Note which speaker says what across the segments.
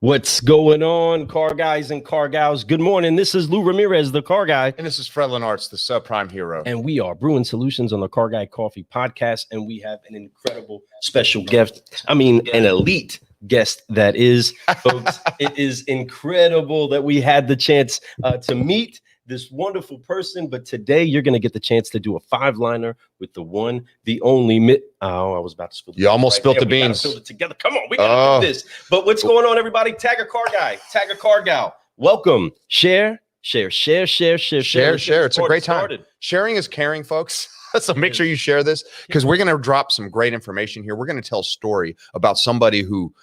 Speaker 1: What's going on, car guys and car gals? Good morning. This is Lou Ramirez, the car guy.
Speaker 2: And this is Fred Lenartz, the subprime hero.
Speaker 1: And we are brewing solutions on the Car Guy Coffee podcast. And we have an incredible special guest. An elite guest that is, folks. It is incredible that we had the chance to meet this wonderful person. But today you're going to get the chance to do a 5-liner with the one, the only. I was about to spill the
Speaker 2: You almost spilled the beans.
Speaker 1: Spill it together. Come on, we got to do this. But what's going on, everybody? Tag a car guy, tag a car gal. Welcome. Share. It's
Speaker 2: a great time. Sharing is caring, folks. So make sure you share this because we're going to drop some great information here. We're going to tell a story about somebody who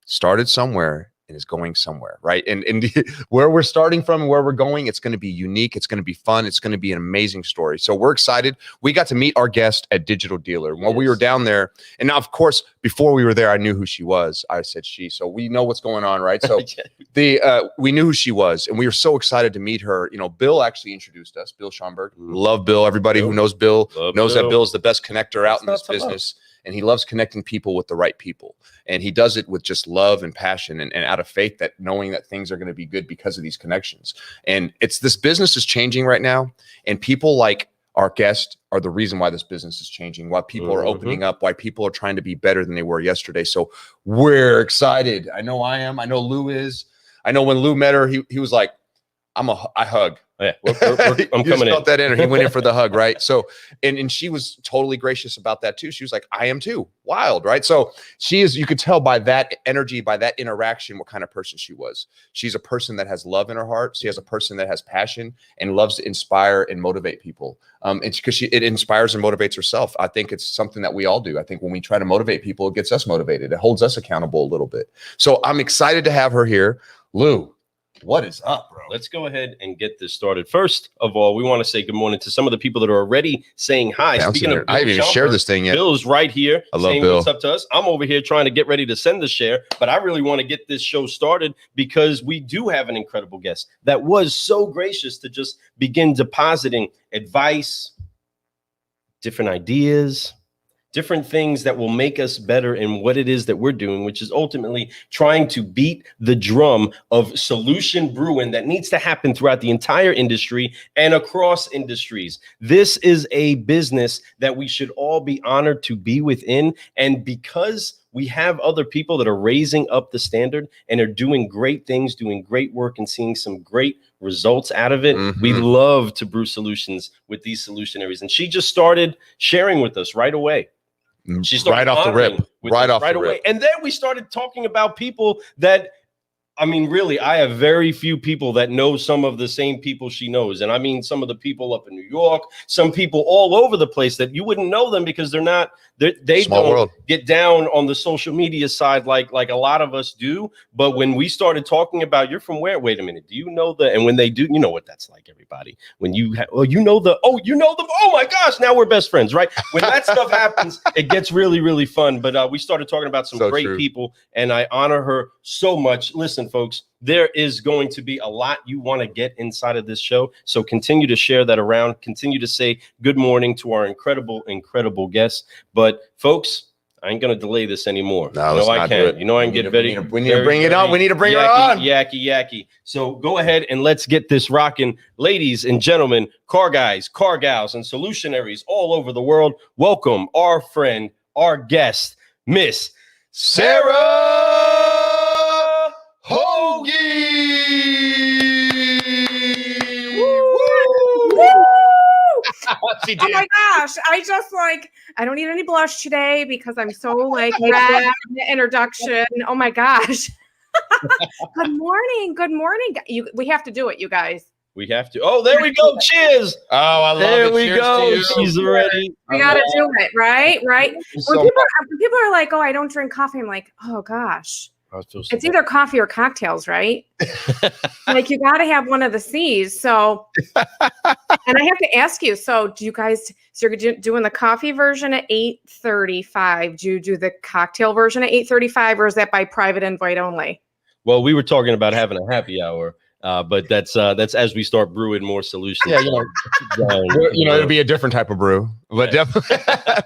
Speaker 2: started somewhere and is going somewhere, right? And where we're starting from and where we're going, it's going to be unique. It's going to be fun. It's going to be an amazing story. So we're excited. We got to meet our guest at Digital Dealer. While we were down there, and now, of course, before we were there, I knew who she was. I said she. So we know what's going on, right? So we knew who she was, and we were so excited to meet her. You know, Bill actually introduced us. Bill Schomburg. Love Bill. Everybody who knows Bill knows that Bill's the best connector out in this business. And he loves connecting people with the right people. And he does it with just love and passion and out of faith, that knowing that things are going to be good because of these connections. And this business is changing right now. And people like our guest are the reason why this business is changing, why people are opening up, why people are trying to be better than they were yesterday. So we're excited. I know I am. I know Lou is. I know when Lou met her, he was like, I hug.
Speaker 1: Yeah, I'm coming in.
Speaker 2: That in, or he went in for the hug, right? So, and she was totally gracious about that too. She was like, I am too. Wild, right? So she is, you could tell by that energy, by that interaction, what kind of person she was. She's a person that has love in her heart. She has a person that has passion and loves to inspire and motivate people. And because it inspires and motivates herself. I think it's something that we all do. I think when we try to motivate people, it gets us motivated. It holds us accountable a little bit. So I'm excited to have her here. Lou, what is up, bro?
Speaker 1: Let's go ahead and get this started. First of all, we want to say good morning to some of the people that are already saying hi.
Speaker 2: Speaking of, I haven't even shared this thing yet.
Speaker 1: Bill's right here.
Speaker 2: I love Bill.
Speaker 1: What's up to us? I'm over here trying to get ready to send the share, but I really want to get this show started because we do have an incredible guest that was so gracious to just begin depositing advice, different ideas, different things that will make us better in what it is that we're doing, which is ultimately trying to beat the drum of solution brewing that needs to happen throughout the entire industry and across industries. This is a business that we should all be honored to be within. And because we have other people that are raising up the standard and are doing great things, doing great work, and seeing some great results out of it. We love to brew solutions with these solutionaries. And she just started sharing with us right away. She started
Speaker 2: right off the rip, right
Speaker 1: away. And then we started talking about people that, I mean, really, I have very few people that know some of the same people she knows. And I mean, some of the people up in New York, some people all over the place that you wouldn't know them because they don't get down on the social media side like a lot of us do. But when we started talking about, you're from where? Wait a minute. Do you know the, and when they do, you know what that's like, everybody. When you know them. Oh my gosh, now we're best friends, right? When that stuff happens, it gets really, really fun. But we started talking about some great people, and I honor her so much. Listen, folks, there is going to be a lot you want to get inside of this show. So continue to share that around. Continue to say good morning to our incredible, incredible guests. But folks, I ain't going to delay this anymore.
Speaker 2: No, I can't.
Speaker 1: You know, I can get ready.
Speaker 2: We need to bring it on. We need to bring her on.
Speaker 1: Yacky. So go ahead and let's get this rocking. Ladies and gentlemen, car guys, car gals, and solutionaries all over the world. Welcome our friend, our guest, Miss Sara Hoagey.
Speaker 3: Oh my gosh. I don't need any blush today because I'm so red in the introduction. Oh my gosh. Good morning. We have to do it, you guys.
Speaker 1: We have to. Oh, there we go. Cheers.
Speaker 2: Oh, I love it.
Speaker 1: There we
Speaker 2: Cheers
Speaker 1: go. She's ready.
Speaker 3: We got to do it, right? When people are like, oh, I don't drink coffee, I'm like, oh gosh. It's either coffee or cocktails, right? Like you got to have one of the C's. So, and I have to ask you, so you're doing the coffee version at 8:35. Do you do the cocktail version at 8:35, or is that by private invite only?
Speaker 1: Well, we were talking about having a happy hour But that's as we start brewing more solutions.
Speaker 2: Yeah, it'll be a different type of brew, but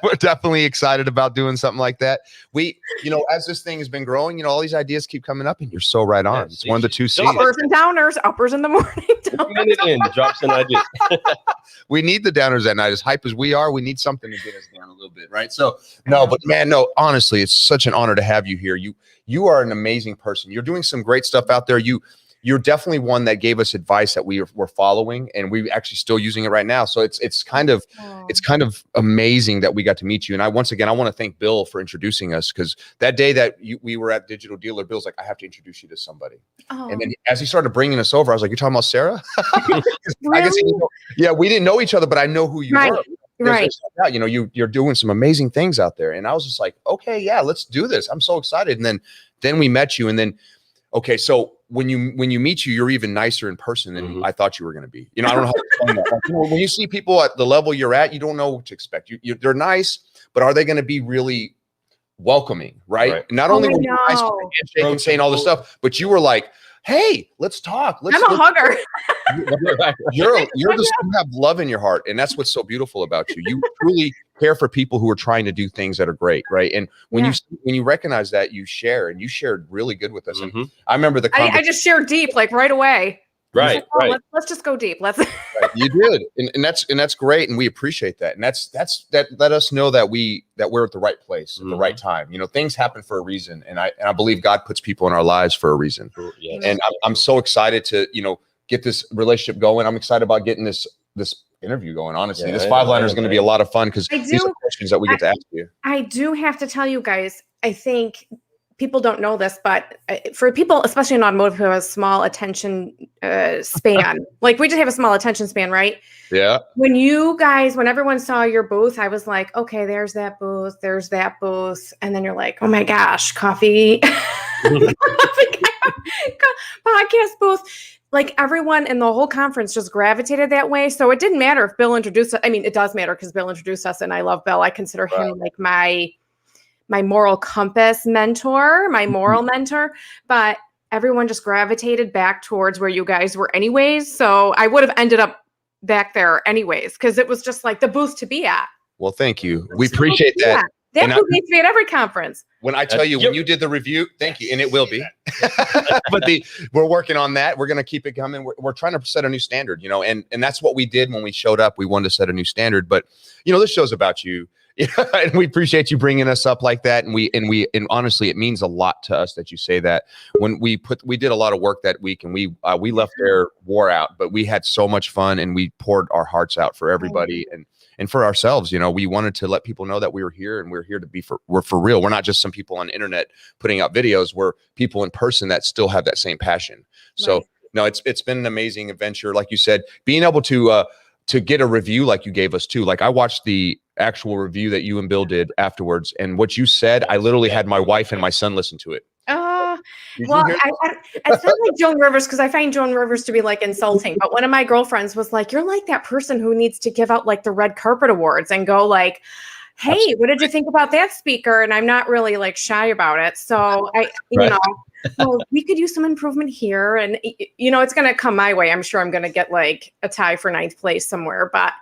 Speaker 2: we're definitely excited about doing something like that. As this thing has been growing, all these ideas keep coming up, and you're so right on. It's one of the two C's.
Speaker 3: Uppers and downers, uppers in the morning.
Speaker 1: Minute in, drops an idea.
Speaker 2: We need the downers at night. As hype as we are, we need something to get us down a little bit, right? So honestly, it's such an honor to have you here. You are an amazing person. You're doing some great stuff out there. You're definitely one that gave us advice that we're following, and we're actually still using it right now. So it's kind of amazing that we got to meet you. And once again, I want to thank Bill for introducing us, because that day that we were at Digital Dealer, Bill's like, I have to introduce you to somebody. Oh. And then as he started bringing us over, I was like, you're talking about Sarah?
Speaker 3: Really?
Speaker 2: I guess we didn't know each other, but I know who you were.
Speaker 3: Right.
Speaker 2: You're doing some amazing things out there. And I was just like, okay, yeah, let's do this. I'm so excited. And then we met you, and then, okay, so when you meet you, you're even nicer in person than I thought you were going to be. I don't know how to explain that. Like, when you see people at the level you're at, you don't know what to expect. They're nice, but are they going to be really welcoming, right? Not only were you nice with the handshake and saying all this stuff, but you were like, hey, let's talk.
Speaker 3: I'm a hugger.
Speaker 2: You have love in your heart, and that's what's so beautiful about you. You truly care for people who are trying to do things that are great, right? And when you recognize that, you share, and you shared really good with us. And I remember
Speaker 3: I just shared deep, like right away.
Speaker 1: Right.
Speaker 3: Let's just go deep. Right,
Speaker 2: you did, and that's great, and we appreciate that. And that let us know that we're at the right place at the right time. Things happen for a reason, and I believe God puts people in our lives for a reason. Yes. And I'm so excited to get this relationship going. I'm excited about getting this interview going. Honestly, this 5-liner is going to be a lot of fun, because these are questions that we get to ask you.
Speaker 3: I do have to tell you guys, I think people don't know this, but for people, especially in automotive, who have a small attention span, like we just have a small attention span, right?
Speaker 2: Yeah.
Speaker 3: When everyone saw your booth, I was like, okay, there's that booth, and then you're like, oh my gosh, coffee, podcast booth. Like everyone in the whole conference just gravitated that way. So it didn't matter if Bill introduced us. I mean, it does matter because Bill introduced us, and I love Bill. I consider him like my moral compass mentor, my moral mentor, but everyone just gravitated back towards where you guys were anyways. So I would have ended up back there anyways, because it was just like the booth to be at.
Speaker 2: Well, thank you. We appreciate that.
Speaker 3: That booth needs to be at every conference.
Speaker 2: When I tell you, when you did the review, thank you. And it will be, but we're working on that. We're going to keep it coming. We're trying to set a new standard, and that's what we did when we showed up. We wanted to set a new standard, but this show's about you. And we appreciate you bringing us up like that. And honestly, it means a lot to us that you say that. When we did a lot of work that week, and we left there wore out, but we had so much fun, and we poured our hearts out for everybody and for ourselves. We wanted to let people know that we were here, and we're here to we're for real. We're not just some people on the internet putting out videos. We're people in person that still have that same passion. So no, it's been an amazing adventure. Like you said, being able to get a review like you gave us too. Like I watched the actual review that you and Bill did afterwards, and what you said, I literally had my wife and my son listen to it.
Speaker 3: Well, I sound like Joan Rivers, because I find Joan Rivers to be like insulting. But one of my girlfriends was like, "You're like that person who needs to give out like the red carpet awards and go like, hey, what did you think about that speaker?" And I'm not really like shy about it. So well, we could use some improvement here, and it's going to come my way. I'm sure I'm going to get like a tie for 9th place somewhere, but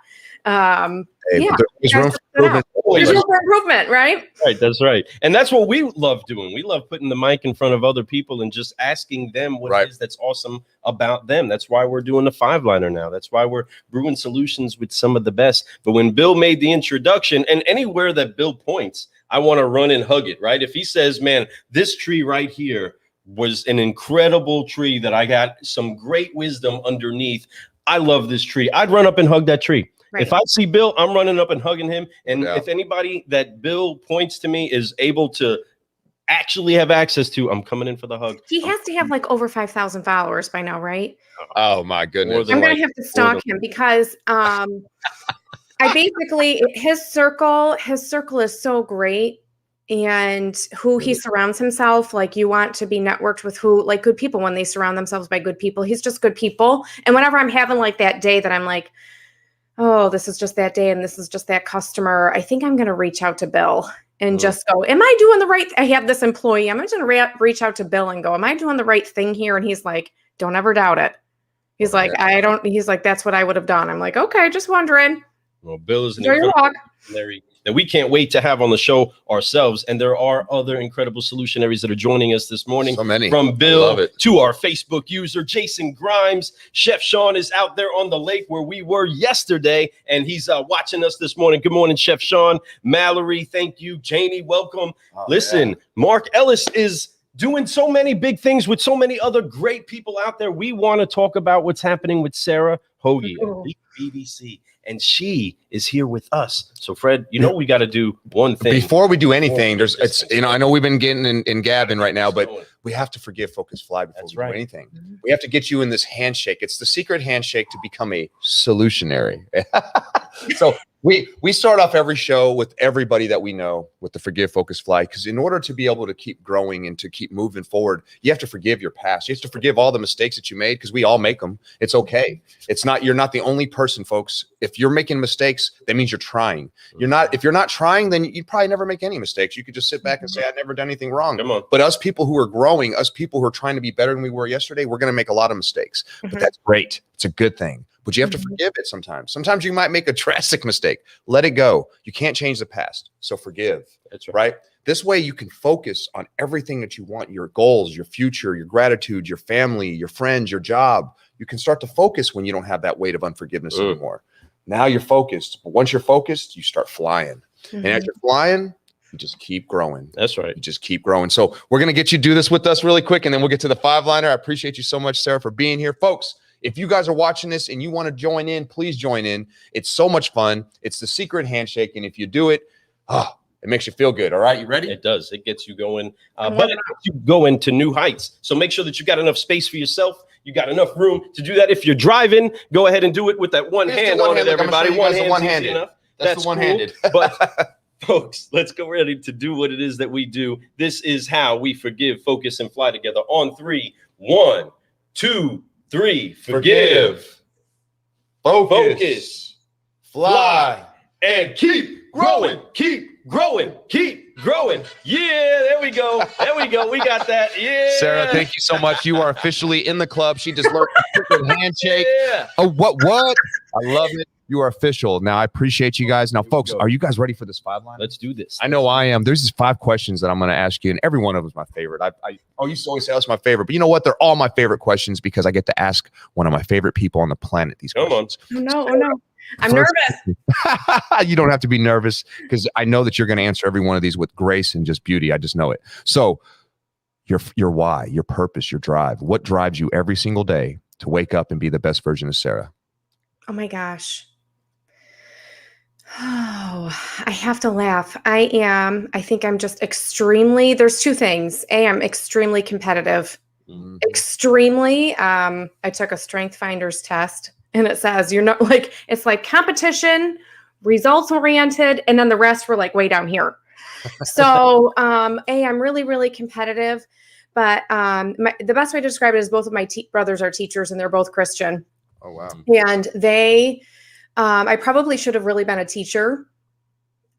Speaker 3: there's room for improvement, right?
Speaker 1: Right, that's right. And that's what we love doing. We love putting the mic in front of other people and just asking them what it is that's awesome about them. That's why we're doing the 5-liner now. That's why we're brewing solutions with some of the best. But when Bill made the introduction, and anywhere that Bill points, I want to run and hug it, right? If he says, man, this tree right here was an incredible tree that I got some great wisdom underneath. I love this tree. I'd run up and hug that tree. Right. If I see Bill, I'm running up and hugging him. And if anybody that Bill points to me is able to actually have access to, I'm coming in for the hug.
Speaker 3: He has to have like over 5,000 followers by now, right?
Speaker 2: Oh my goodness.
Speaker 3: I'm going to have to stalk him, because I basically, his circle is so great, and who he surrounds himself, like you want to be networked with good people. When they surround themselves by good people, he's just good people. And whenever I'm having like that day that I'm like, oh, this is just that day, and this is just that customer, I think I'm going to reach out to Bill and just go, am I doing the right? I have this employee. I'm going to reach out to Bill and go, am I doing the right thing here? And he's like, don't ever doubt it. He's like, he's like, that's what I would have done. I'm like, okay, just wondering.
Speaker 1: Well, Bill is an
Speaker 3: Enjoy
Speaker 1: that we can't wait to have on the show ourselves. And there are other incredible solutionaries that are joining us this morning.
Speaker 2: So many.
Speaker 1: From Bill to our Facebook user, Jason Grimes. Chef Sean is out there on the lake where we were yesterday, and he's watching us this morning. Good morning, Chef Sean. Mallory, thank you. Janie, welcome. Listen, Mark Ellis is doing so many big things with so many other great people out there. We want to talk about what's happening with Sara Hoagey, eliteBDC. And she is here with us. So, Fred, we got to do one thing.
Speaker 2: Before we do anything, I know we've been getting in gabbing right now, but we have to forgive, focus, fly before we do anything. We have to get you in this handshake. It's the secret handshake to become a solutionary. So we start off every show with everybody that we know with the forgive, focus, fly, because in order to be able to keep growing and to keep moving forward, you have to forgive your past. You have to forgive all the mistakes that you made, because we all make them. It's okay. You're not the only person, folks. If you're making mistakes, that means you're trying. If you're not trying, then you'd probably never make any mistakes. You could just sit back and say, I've never done anything wrong.
Speaker 1: Come on.
Speaker 2: But us people who are growing, us people who are trying to be better than we were yesterday, we're going to make a lot of mistakes. But that's great. It's a good thing. But you have to forgive it sometimes. Sometimes you might make a drastic mistake. Let it go. You can't change the past. So forgive.
Speaker 1: That's
Speaker 2: right. This way you can focus on everything that you want, your goals, your future, your gratitude, your family, your friends, your job. You can start to focus when you don't have that weight of unforgiveness anymore. Now you're focused. But once you're focused, you start flying. And as you're flying, you just keep growing.
Speaker 1: That's right.
Speaker 2: You just keep growing. So we're going to get you to do this with us really quick, and then we'll get to the 5-liner. I appreciate you so much, Sara, for being here. Folks, if you guys are watching this and you want to join in, please join in. It's so much fun. It's the secret handshake. And if you do it, it makes you feel good. All right. You ready?
Speaker 1: It does. It gets you going, but it gets you going to new heights. So make sure that you got enough space for yourself. You got enough room to do that. If you're driving, go ahead and do it with that one hand on it, everybody.
Speaker 2: One-handed. That's the one-handed.
Speaker 1: Cool. But folks, let's go ready to do what it is that we do. This is how we forgive, focus, and fly together on 3. 1, 2, 3. Forgive, focus, fly, and keep growing. Keep growing. Keep growing. Yeah, there we go. There we go. We got that. Yeah.
Speaker 2: Sara, thank you so much. You are officially in the club. She just learned a handshake.
Speaker 1: Yeah.
Speaker 2: Oh, what? I love it. You are official. Now, I appreciate you guys. Now, folks, are you guys ready for this 5-line?
Speaker 1: Let's do this.
Speaker 2: I know I am. There's these 5 questions that I'm going to ask you, and every one of them is my favorite. I used to always say that's my favorite, but you know what? They're all my favorite questions because I get to ask one of my favorite people on the planet these questions.
Speaker 3: Oh, no. I'm nervous.
Speaker 2: You don't have to be nervous because I know that you're going to answer every one of these with grace and just beauty. I just know it. So your why, your purpose, your drive, what drives you every single day to wake up and be the best version of Sara?
Speaker 3: Oh my gosh. Oh, I have to laugh. I think I'm just there's 2 things. I'm extremely competitive. Extremely. I took a Strength Finders test and it says, it's like competition, results oriented. And then the rest were like way down here. So, I'm really, really competitive, but, the best way to describe it is both of my brothers are teachers and they're both Christian.
Speaker 2: Oh, wow.
Speaker 3: And I probably should have really been a teacher.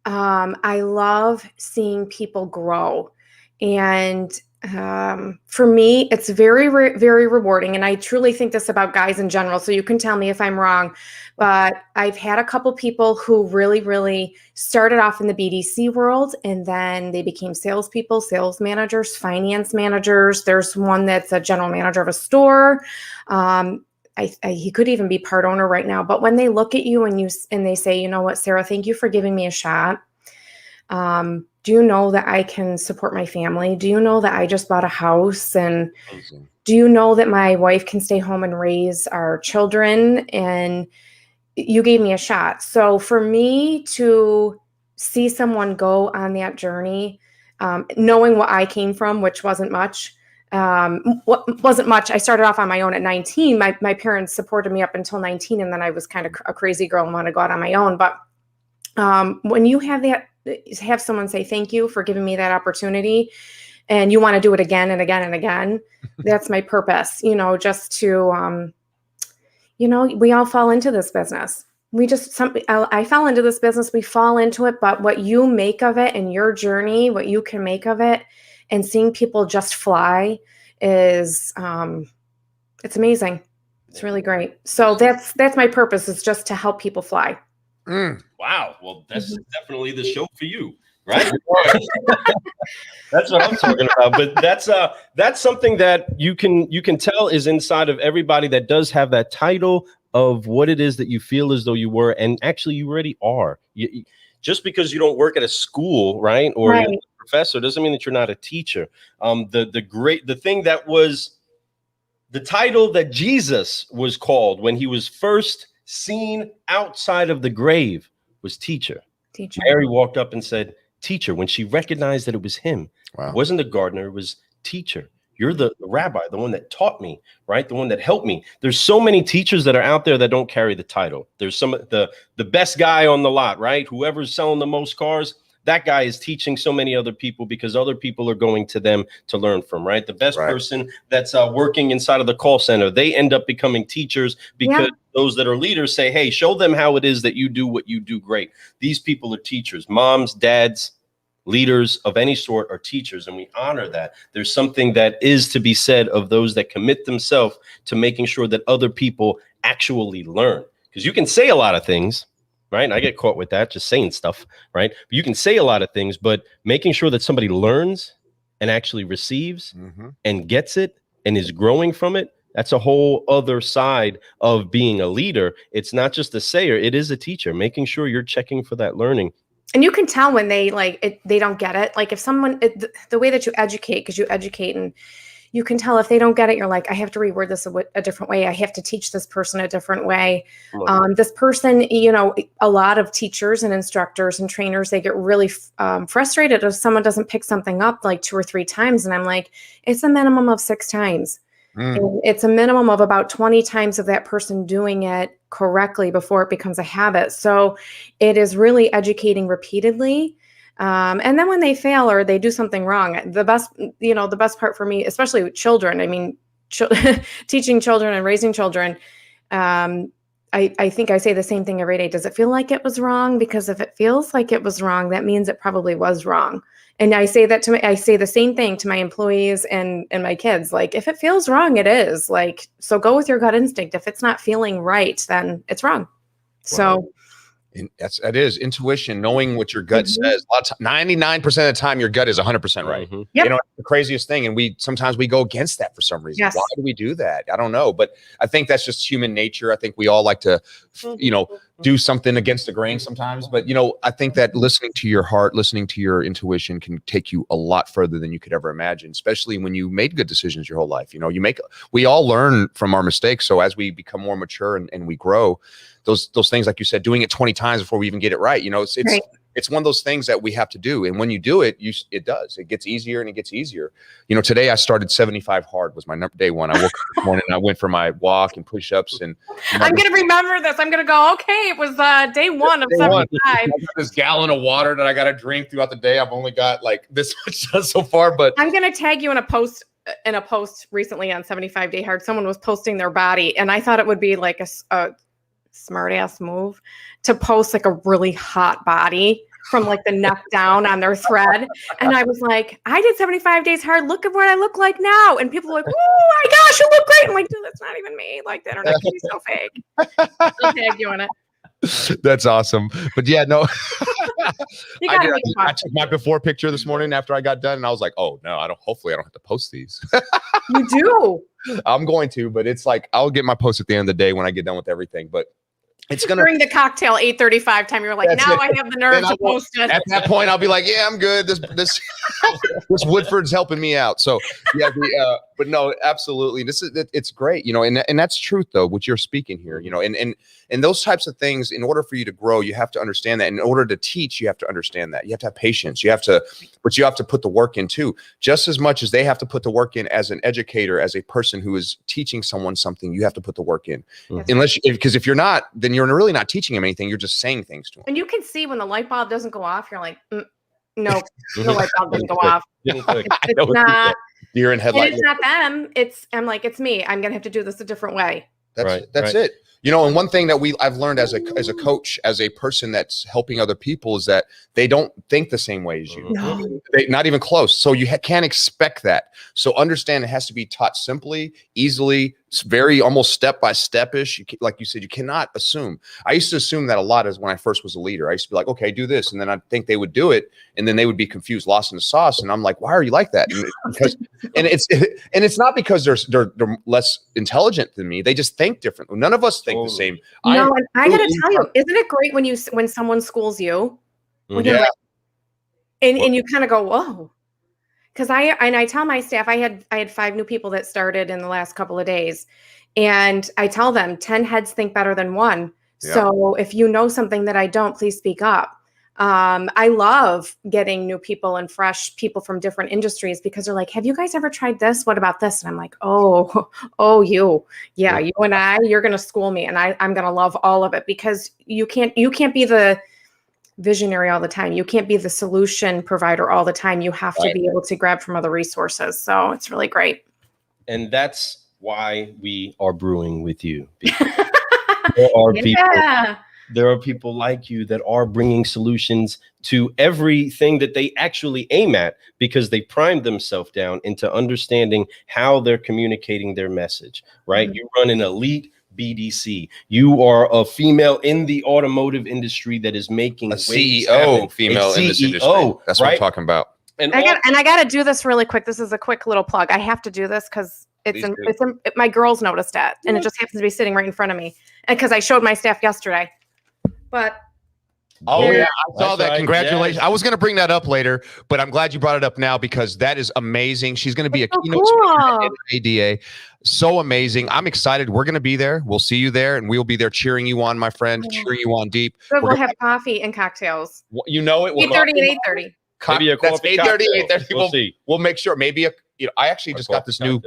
Speaker 3: I love seeing people grow. And for me, it's very, very rewarding. And I truly think this about guys in general. So you can tell me if I'm wrong. But I've had a couple people who really, really started off in the BDC world. And then they became salespeople, sales managers, finance managers. There's one that's a general manager of a store. He could even be part owner right now, but when they look at you and they say, you know what, Sara, thank you for giving me a shot. Do you know that I can support my family? Do you know that I just bought a house? And do you know that my wife can stay home and raise our children? And you gave me a shot. So for me to see someone go on that journey, knowing what I came from, which wasn't much, I started off on my own at 19. My parents supported me up until 19. And then I was kind of a crazy girl and want to go out on my own. But when you have someone say, thank you for giving me that opportunity, and you want to do it again and again and again, that's my purpose, just to, we all fall into this business. I fell into this business. We fall into it, but what you make of it and your journey, what you can make of it, and seeing people just fly is, it's amazing. It's really great. So that's my purpose, is just to help people fly.
Speaker 1: Wow. Well, that's definitely the show for you, right? That's what I'm talking about. But that's something that you can tell is inside of everybody that does have that title of what it is that you feel as though you were, and actually you already are. Just because you don't work at a school, right, or you're a professor, doesn't mean that you're not a teacher. The thing that was the title that Jesus was called when he was first seen outside of the grave was teacher. Mary walked up and said, teacher, when she recognized that it was him. Wow. It wasn't the gardener, it was teacher. You're the rabbi, the one that taught me, right? The one that helped me. There's so many teachers that are out there that don't carry the title. There's the best guy on the lot, right? Whoever's selling the most cars, that guy is teaching so many other people because other people are going to them to learn from, right? The best person that's working inside of the call center, they end up becoming teachers because those that are leaders say, hey, show them how it is that you do what you do great. These people are teachers. Moms, dads, leaders of any sort are teachers, and we honor that. There's something that is to be said of those that commit themselves to making sure that other people actually learn. Because you can say a lot of things, right? And I get caught with that, just saying stuff, right? But you can say a lot of things, but making sure that somebody learns and actually receives and gets it and is growing from it, that's a whole other side of being a leader. It's not just a sayer, it is a teacher, making sure you're checking for that learning.
Speaker 3: And you can tell when they they don't get it. Like if someone, the way that you educate, because you educate, and you can tell if they don't get it, you're like, I have to reword this a different way. I have to teach this person a different way. This person, a lot of teachers and instructors and trainers, they get really frustrated if someone doesn't pick something up like 2 or 3 times. And I'm like, it's a minimum of 6 times. And it's a minimum of about 20 times of that person doing it correctly before it becomes a habit. So it is really educating repeatedly. And then when they fail or they do something wrong, the best part for me, especially with children, I mean, teaching children and raising children, I think I say the same thing every day. Does it feel like it was wrong? Because if it feels like it was wrong, that means it probably was wrong. And I say that I say the same thing to my employees and my kids. Like, if it feels wrong, it is. Like, so go with your gut instinct. If it's not feeling right, then it's wrong. So
Speaker 2: that is intuition, knowing what your gut says. 99% of the time, your gut is 100% right. Yep. The craziest thing, and sometimes we go against that for some reason. Yes. Why do we do that? I don't know, but I think that's just human nature. I think we all like to, do something against the grain sometimes. But I think that listening to your heart, listening to your intuition, can take you a lot further than you could ever imagine. Especially when you made good decisions your whole life. We all learn from our mistakes. So as we become more mature and we grow, those things, like you said, doing it 20 times before we even get it right. It's one of those things that we have to do. And when you do it, it gets easier and it gets easier. Today I started 75 hard was my day one. I woke up this morning and I went for my walk and push-ups. And
Speaker 3: I'm going to remember this. I'm going to go, okay, it was day one of 75.
Speaker 2: I got this gallon of water that I got to drink throughout the day. I've only got like this much done so far, but
Speaker 3: I'm going to tag you in a post recently on 75 Day Hard. Someone was posting their body, and I thought it would be like a smart ass move to post like a really hot body from like the neck down on their thread. And I was like, I did 75 days hard. Look at what I look like now. And people were like, oh my gosh, you look great. I'm like, dude, that's not even me. Like, the internet can be so fake. I'll tag you in it.
Speaker 2: That's awesome. But yeah, no, I took my before picture this morning after I got done, and I was like, oh no, hopefully I don't have to post these.
Speaker 3: You do.
Speaker 2: I'm going to, but it's like, I'll get my post at the end of the day when I get done with everything. But it's going to
Speaker 3: during the cocktail 8:35 time, you're like, now I have the nerve to post it.
Speaker 2: At that point, I'll be like, yeah, I'm good. This Woodford's helping me out. So yeah, but no, absolutely. It's great, and that's truth though, what you're speaking here, and those types of things, in order for you to grow, you have to understand that. In order to teach, you have to understand that. You have to have patience. But you have to put the work in too, just as much as they have to put the work in as an educator, as a person who is teaching someone something. You have to put the work in, because if you're not, then you're really not teaching them anything. You're just saying things to them.
Speaker 3: And you can see when the light bulb doesn't go off, you're like, no, the light bulb doesn't go off. It's not.
Speaker 2: You're in headlights.
Speaker 3: It's not them. I'm like, it's me. I'm gonna have to do this a different way.
Speaker 2: That's it. You know, and one thing that I've learned as a coach, as a person that's helping other people, is that they don't think the same way as you.
Speaker 3: No.
Speaker 2: Not even close. So you can't expect that. So understand it has to be taught simply, easily. It's very almost step-by-step-ish. Like you said, you cannot assume. I used to assume that a lot as when I first was a leader. I used to be like, okay, do this. And then I'd think they would do it. And then they would be confused, lost in the sauce. And I'm like, why are you like that? And it's not because they're less intelligent than me. They just think differently. None of us think the same.
Speaker 3: No, and I gotta tell you, isn't it great when someone schools you? When you're like, and you kind of go, whoa. Because I tell my staff, I had 5 new people that started in the last couple of days, and I tell them 10 heads think better than 1. Yeah. So if you know something that I don't, please speak up. I love getting new people and fresh people from different industries because they're like, have you guys ever tried this? What about this? And I'm like, you and you're going to school me, and I'm going to love all of it, because you can't be the visionary all the time. You can't be the solution provider all the time. You have to be able to grab from other resources. So it's really great. And
Speaker 1: that's why we are brewing with you. There are people like you that are bringing solutions to everything that they actually aim at, because they primed themselves down into understanding how they're communicating their message, right? Mm-hmm. You run an eliteBDC. You are a female in the automotive industry that is making
Speaker 2: a CEO female in this industry. That's what I'm talking about.
Speaker 3: And I got to do this really quick. This is a quick little plug. I have to do this because my girls noticed it, and it just happens to be sitting right in front of me, and because I showed my staff yesterday. But
Speaker 2: I saw that. Congratulations. Yes. I was going to bring that up later, but I'm glad you brought it up now, because that is amazing. She's going to be keynote speaker at ADA. So amazing. I'm excited. We're going to be there. We'll see you there, and we'll be there cheering you on, my friend, cheering you on deep.
Speaker 3: We'll have coffee and cocktails.
Speaker 2: You know it.
Speaker 3: 8:30 and 8:30.
Speaker 1: Maybe a coffee.
Speaker 2: That's 8:30, 8:30. We'll see. We'll make sure. Maybe I actually just got this new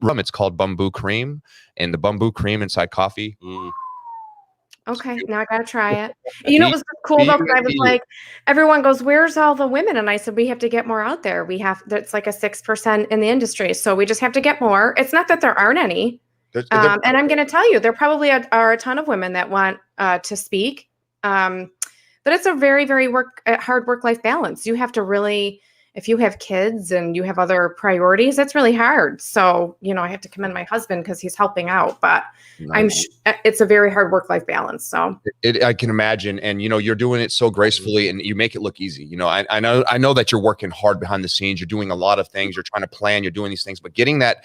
Speaker 2: rum. It's called Bamboo Cream, and the bamboo cream inside coffee.
Speaker 3: Okay, now I gotta try it. You know, it was cool though, because I was like, everyone goes, "Where's all the women?" And I said, "We have to get more out there. It's like a 6% in the industry, so we just have to get more." It's not that there aren't any, and I'm going to tell you, there probably are a ton of women that want to speak, but it's a very, very hard work-life balance. You have to really, if you have kids and you have other priorities, that's really hard. So, I have to commend my husband because he's helping out, but it's a very hard work-life balance. So
Speaker 2: I can imagine. And, you're doing it so gracefully, and you make it look easy. I know that you're working hard behind the scenes. You're doing a lot of things. You're trying to plan, you're doing these things, but getting that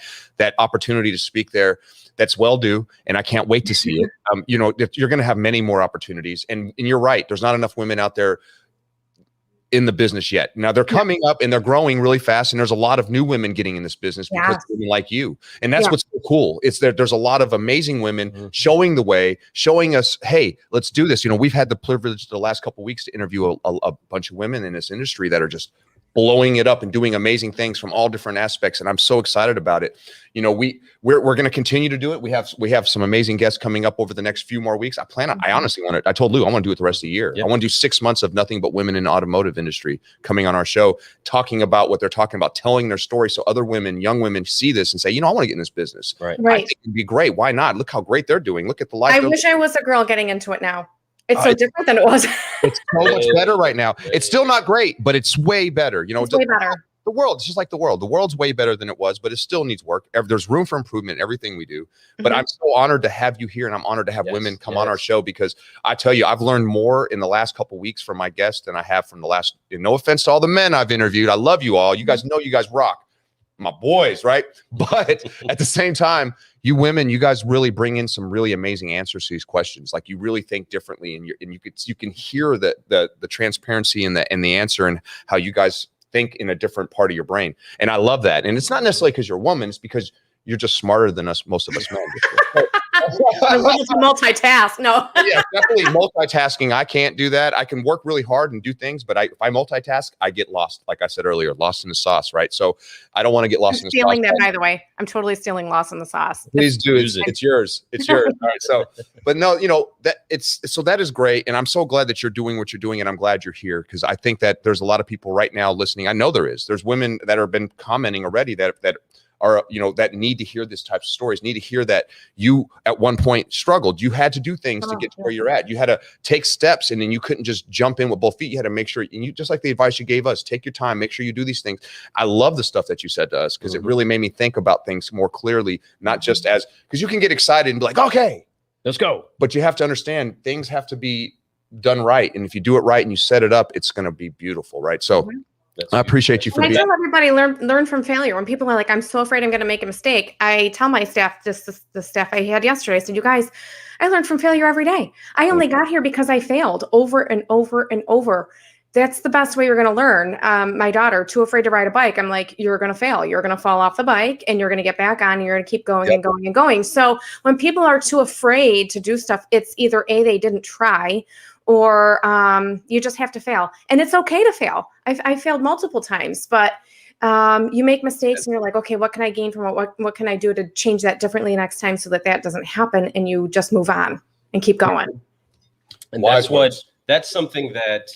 Speaker 2: opportunity to speak there, that's well due. And I can't wait to see it. You're going to have many more opportunities, and you're right. There's not enough women out there in the business yet. Now they're coming up and they're growing really fast, and there's a lot of new women getting in this business because of women like you. And that's what's so cool. It's there's a lot of amazing women showing the way, showing us, hey, let's do this. We've had the privilege the last couple of weeks to interview a bunch of women in this industry that are just blowing it up and doing amazing things from all different aspects. And I'm so excited about it. We're going to continue to do it. We have some amazing guests coming up over the next few more weeks. I honestly want to, I told Lou, I want to do it the rest of the year. I want to do 6 months of nothing but women in the automotive industry coming on our show, talking about what they're talking about, telling their story. So other women, young women see this and say, I want to get in this business. Right. I think it'd be great. Why not? Look how great they're doing. Look at the life.
Speaker 3: I wish I was a girl getting into it now. It's so different than it was.
Speaker 2: It's so much better right now. It's still not great, but it's way better.
Speaker 3: It's way better.
Speaker 2: The world, it's just like the world. The world's way better than it was, but it still needs work. There's room for improvement in everything we do. But I'm so honored to have you here, and I'm honored to have women come on our show, because I tell you, I've learned more in the last couple of weeks from my guests than I have from the last. No offense to all the men I've interviewed. I love you all. You guys know you guys rock. My boys, right? But at the same time, you women, you guys really bring in some really amazing answers to these questions. Like, you really think differently, and you can hear the transparency and the answer, and how you guys think in a different part of your brain. And I love that. And it's not necessarily because you're a woman, it's because you're just smarter than most of us men.
Speaker 3: I love to multitask. No.
Speaker 2: Yeah, definitely multitasking. I can't do that. I can work really hard and do things, but if I multitask, I get lost. Like I said earlier, lost in the sauce, right? So I don't want to get lost in the sauce.
Speaker 3: Stealing that, by the way. I'm totally stealing Lost in the Sauce.
Speaker 2: Please do. It's yours. It's yours. All right. So, but no, that is great. And I'm so glad that you're doing what you're doing, and I'm glad you're here, because I think that there's a lot of people right now listening. I know there's women that have been commenting already that are, that need to hear this type of stories, need to hear that you at one point struggled. You had to do things to get to where you're at. You had to take steps, and then you couldn't just jump in with both feet. You had to make sure, and you, just like the advice you gave us, take your time, make sure you do these things. I love the stuff that you said to us, because it really made me think about things more clearly, not just as, because you can get excited and be like, okay,
Speaker 1: let's go.
Speaker 2: But you have to understand things have to be done right. And if you do it right and you set it up, it's going to be beautiful. Right. So I appreciate you for being.
Speaker 3: I tell everybody learn from failure. When people are like, I'm so afraid I'm going to make a mistake, I tell my staff, just the staff I had yesterday, I said, you guys, I learn from failure every day. I only got here because I failed over and over and over. That's the best way you're going to learn. My daughter, too afraid to ride a bike. I'm like, you're going to fail. You're going to fall off the bike, and you're going to get back on. And you're going to keep going and going and going. So when people are too afraid to do stuff, it's either A, they didn't try, or you just have to fail. And it's okay to fail. I failed multiple times, but you make mistakes and you're like, okay, what can I gain from it? What can I do to change that differently next time so that doesn't happen? And you just move on and keep going.
Speaker 1: And that's something that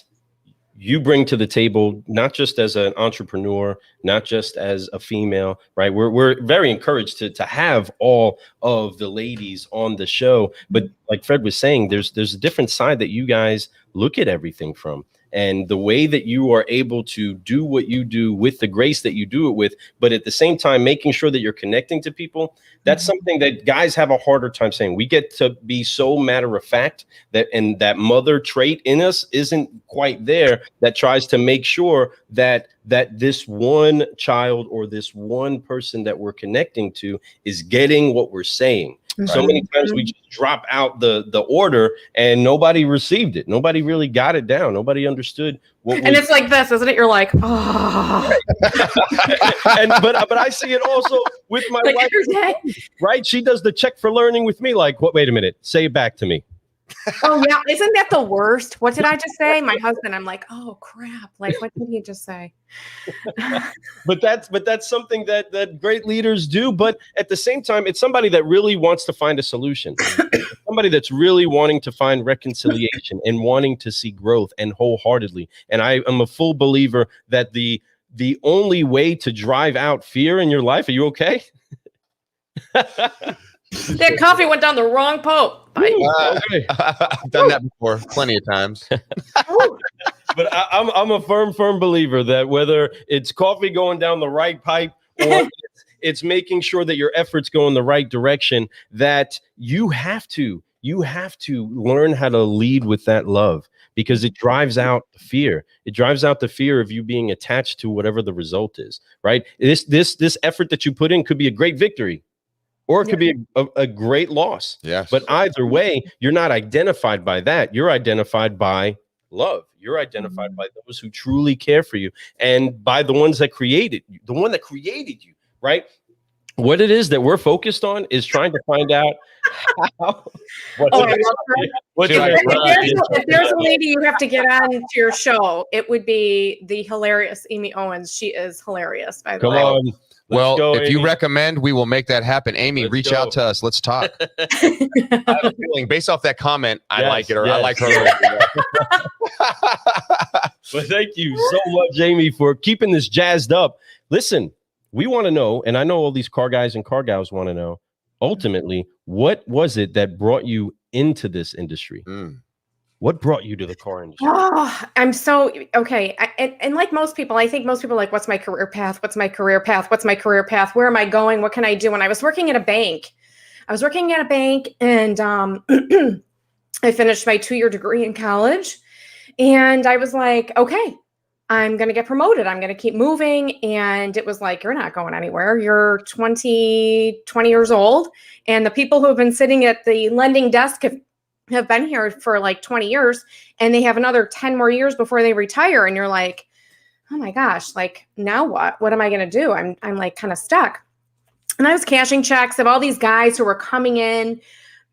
Speaker 1: you bring to the table, not just as an entrepreneur, not just as a female, right? We're very encouraged to have all of the ladies on the show, but like Fred was saying, there's a different side that you guys look at everything from. And the way that you are able to do what you do with the grace that you do it with, but at the same time, making sure that you're connecting to people, that's something that guys have a harder time saying. We get to be so matter of fact and that mother trait in us isn't quite there, that tries to make sure that this one child or this one person that we're connecting to is getting what we're saying. So many times we just drop out the order and nobody received it. Nobody really got it down. Nobody understood what. And
Speaker 3: it's like this, isn't it? You're like, oh.
Speaker 1: But I see it also with my wife, right? She does the check for learning with me. Like, what? Wait a minute. Say it back to me.
Speaker 3: Oh yeah, isn't that the worst? What did I just say? My husband, I'm like, oh crap, like what did he just say?
Speaker 1: but that's something that great leaders do. But at the same time, it's somebody that really wants to find a solution. Somebody that's really wanting to find reconciliation and wanting to see growth, and wholeheartedly. And I am a full believer that the only way to drive out fear in your life. Are you okay?
Speaker 3: That coffee went down the wrong pipe.
Speaker 2: Okay. I've done that before plenty of times.
Speaker 1: But I'm a firm believer that whether it's coffee going down the right pipe or it's making sure that your efforts go in the right direction, that you have to learn how to lead with that love, because it drives out the fear. It drives out the fear of you being attached to whatever the result is, right? This effort that you put in could be a great victory, or it could be a great loss.
Speaker 2: Yes.
Speaker 1: But either way, you're not identified by that. You're identified by love. You're identified by those who truly care for you, and by the ones that created you, the one that created you, right? What it is that we're focused on is trying to find out how.
Speaker 3: If there's a lady you have to get on to your show, it would be the hilarious Amy Owens. She is hilarious, by the way.
Speaker 1: Come on.
Speaker 2: Well,
Speaker 1: go,
Speaker 2: if
Speaker 1: Amy.
Speaker 2: You recommend, we will make that happen. Amy, reach out to us. Let's talk. I have a feeling, based off that comment, I like it, or I like her.
Speaker 1: But thank you so much, Amy, for keeping this jazzed up. Listen, we want to know, and I know all these car guys and car gals want to know, ultimately, what was it that brought you into this industry? What brought you to the car industry?
Speaker 3: Oh, I'm so okay. And like most people, I think most people are like, what's my career path? What's my career path? What's my career path? Where am I going? What can I do? And I was working at a bank. And I finished my 2-year degree in college. And I was like, okay, I'm going to get promoted. I'm going to keep moving. And it was like, you're not going anywhere. You're 20 years old. And the people who have been sitting at the lending desk have been here for like 20 years, and they have another 10 more years before they retire. And you're like, oh my gosh, like now what am I going to do? I'm like kind of stuck. And I was cashing checks of all these guys who were coming in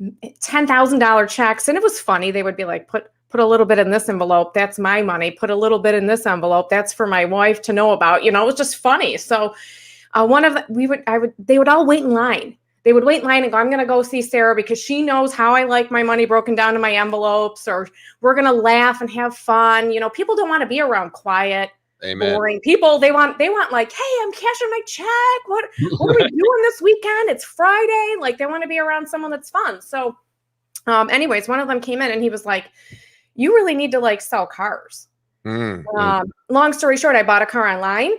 Speaker 3: $10,000 checks. And it was funny. They would be like, put a little bit in this envelope. That's my money. Put a little bit in this envelope. That's for my wife to know about. It was just funny. So they would all wait in line. They would wait in line and go, I'm going to go see Sarah because she knows how I like my money broken down in my envelopes, or we're going to laugh and have fun. People don't want to be around quiet,
Speaker 2: Amen.
Speaker 3: boring. People, they want like, hey, I'm cashing my check. What are we doing this weekend? It's Friday. Like they want to be around someone that's fun. So anyways, one of them came in and he was like, you really need to like sell cars. Long story short, I bought a car online.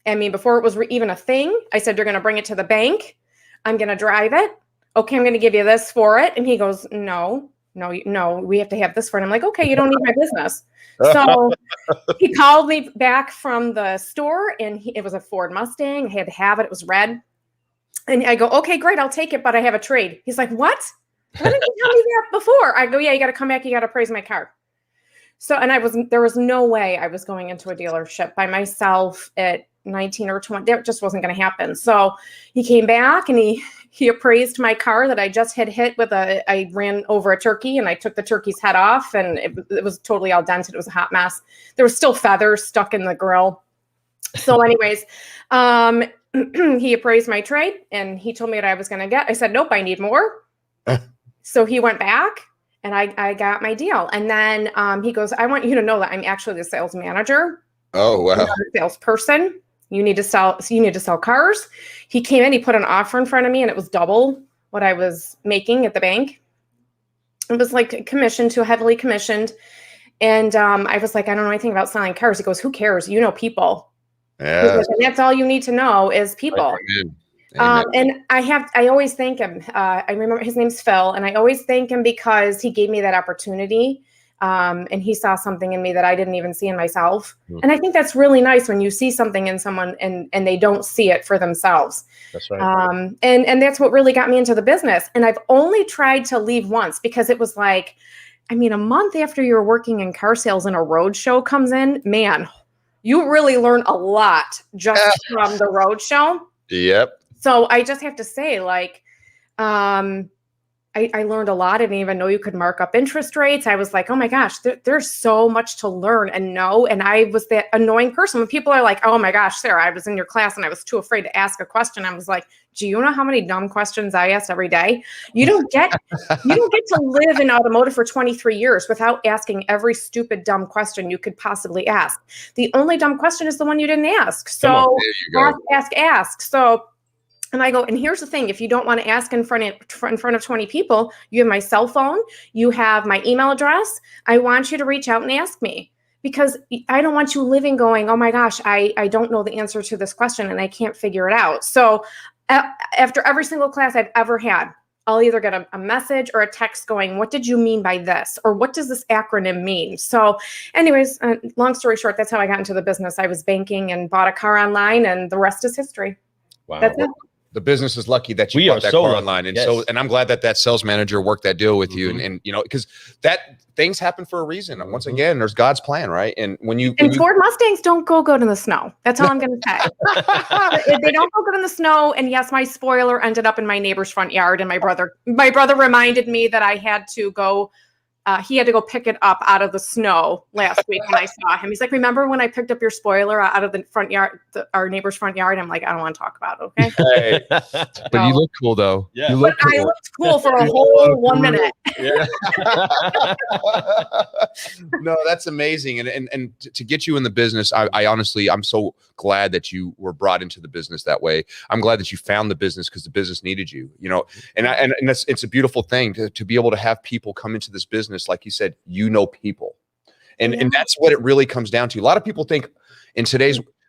Speaker 3: I mean, before it was even a thing, I said, you're going to bring it to the bank. I'm going to drive it. Okay, I'm going to give you this for it. And he goes, no, we have to have this for it. I'm like, okay, you don't need my business. So he called me back from the store and it was a Ford Mustang. I had to have it. It was red. And I go, okay, great. I'll take it, but I have a trade. He's like, what? Why didn't you tell me that before? I go, yeah, you got to come back. You got to appraise my car. So, and there was no way I was going into a dealership by myself at 19 or 20. That just wasn't going to happen. So he came back and he appraised my car that I just had hit I ran over a turkey and I took the turkey's head off and it was totally al dente. It was a hot mess. There was still feathers stuck in the grill. So anyways, he appraised my trade and he told me what I was going to get. I said, nope, I need more. So he went back and I got my deal. And then he goes, I want you to know that I'm actually the sales manager.
Speaker 2: Oh, wow.
Speaker 3: I'm not a salesperson. You need to sell cars. He came in, he put an offer in front of me and it was double what I was making at the bank. It was like commissioned to heavily commissioned. And I was like, I don't know anything about selling cars. He goes, who cares? You know people.
Speaker 2: Yeah.
Speaker 3: Goes, and that's all you need to know is people.
Speaker 2: Amen.
Speaker 3: And I always thank him. I remember his name's Phil, and I always thank him because he gave me that opportunity. And he saw something in me that I didn't even see in myself. And I think that's really nice when you see something in someone and they don't see it for themselves.
Speaker 1: That's right.
Speaker 3: And that's what really got me into the business. And I've only tried to leave once because it was like, I mean, a month after you're working in car sales and a road show comes in, man, you really learn a lot just from the road show.
Speaker 2: Yep.
Speaker 3: So I just have to say, like, I learned a lot. I didn't even know you could mark up interest rates. I was like, oh my gosh, there's so much to learn and know. And I was that annoying person when people are like, oh my gosh, Sarah, I was in your class and I was too afraid to ask a question. I was like, do you know how many dumb questions I ask every day? You don't get to live in automotive for 23 years without asking every stupid dumb question you could possibly ask. The only dumb question is the one you didn't ask. So ask. So. And I go, and here's the thing, if you don't want to ask in front of 20 people, you have my cell phone, you have my email address. I want you to reach out and ask me because I don't want you living going, oh my gosh, I don't know the answer to this question and I can't figure it out. So after every single class I've ever had, I'll either get a message or a text going, what did you mean by this? Or what does this acronym mean? So anyways, long story short, that's how I got into the business. I was banking and bought a car online and the rest is history.
Speaker 2: Wow.
Speaker 3: That's it.
Speaker 2: The business is lucky that you bought that car online. And and I'm glad that sales manager worked that deal with you. And you know, because that things happen for a reason. And once again, there's God's plan, right? And when
Speaker 3: Ford Mustangs don't go good in the snow. That's all I'm going to say. They don't go good in the snow. And yes, my spoiler ended up in my neighbor's front yard. And my brother reminded me that I had to go. He had to go pick it up out of the snow last week when I saw him. He's like, remember when I picked up your spoiler out of the front yard, our neighbor's front yard? I'm like, I don't want to talk about it, okay?
Speaker 2: Hey. But you look cool, though.
Speaker 1: Yeah.
Speaker 2: You look cool.
Speaker 3: I looked cool for a whole 1 minute.
Speaker 2: Yeah. No, that's amazing. And to get you in the business, I honestly, I'm so glad that you were brought into the business that way. I'm glad that you found the business because the business needed you, you know, and it's a beautiful thing to be able to have people come into this business. Like you said, you know, people. And that's what it really comes down to. A lot of people think